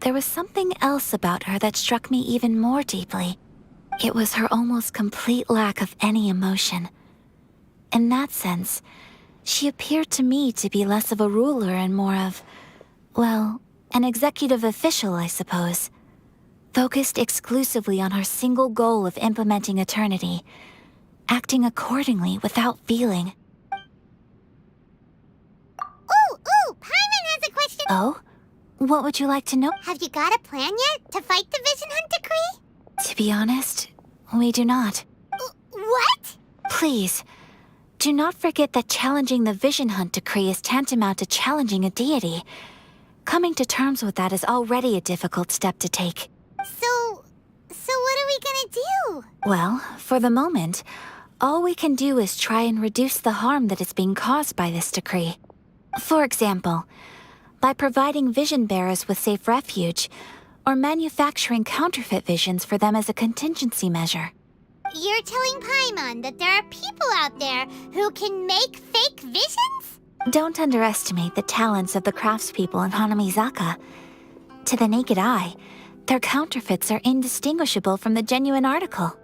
there was something else about her that struck me even more deeply. It was her almost complete lack of any emotion. In that sense, she appeared to me to be less of a ruler and more of, well, an executive official, I suppose. Focused exclusively on her single goal of implementing eternity, acting accordingly without feeling. Ooh, Paimon has a question. Oh? What would you like to know? Have you got a plan yet to fight the Vision Hunt Decree? To be honest, we do not. What? Please, do not forget that challenging the Vision Hunt Decree is tantamount to challenging a deity. Coming to terms with that is already a difficult step to take. So what are we gonna do? Well, for the moment, all we can do is try and reduce the harm that is being caused by this decree. For example, by providing vision bearers with safe refuge, or manufacturing counterfeit visions for them as a contingency measure. You're telling Paimon that there are people out there who can make fake visions? Don't underestimate the talents of the craftspeople in Hanamizaka. To the naked eye, their counterfeits are indistinguishable from the genuine article.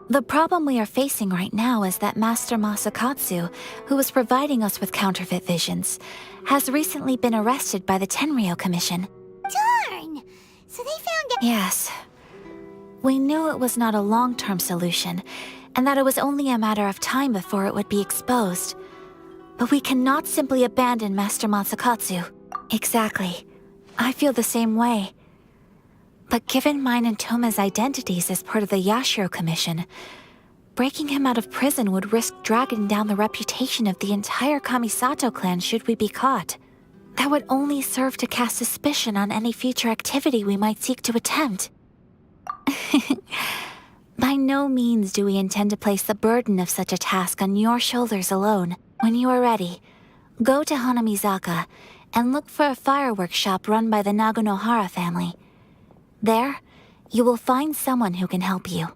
The problem we are facing right now is that Master Masakatsu, who was providing us with counterfeit visions, has recently been arrested by the Tenryou Commission. Darn! So they found out— Yes. We knew it was not a long-term solution, and that it was only a matter of time before it would be exposed. But we cannot simply abandon Master Masakatsu. Exactly. I feel the same way. But given mine and Toma's identities as part of the Yashiro Commission, breaking him out of prison would risk dragging down the reputation of the entire Kamisato clan should we be caught. That would only serve to cast suspicion on any future activity we might seek to attempt. By no means do we intend to place the burden of such a task on your shoulders alone. When you are ready, go to Hanamizaka and look for a fireworks shop run by the Naganohara family. There, you will find someone who can help you.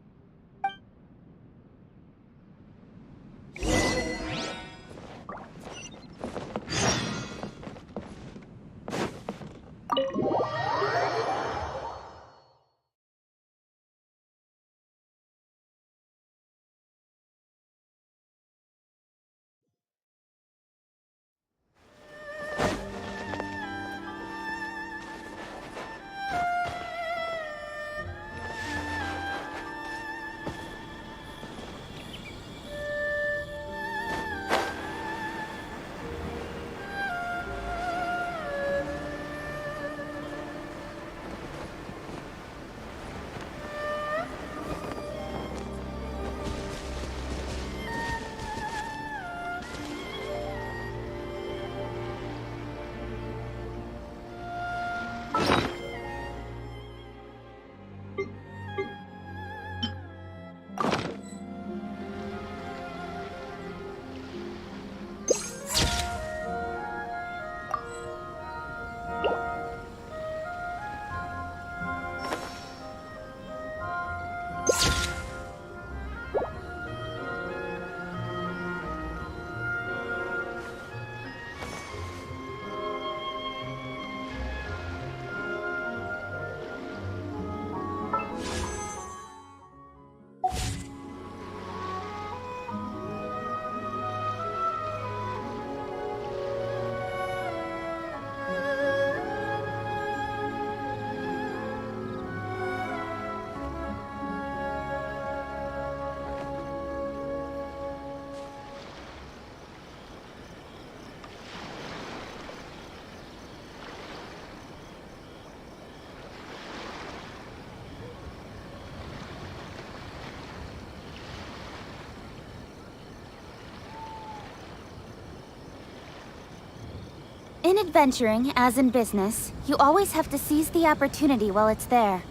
In adventuring, as in business, you always have to seize the opportunity while it's there.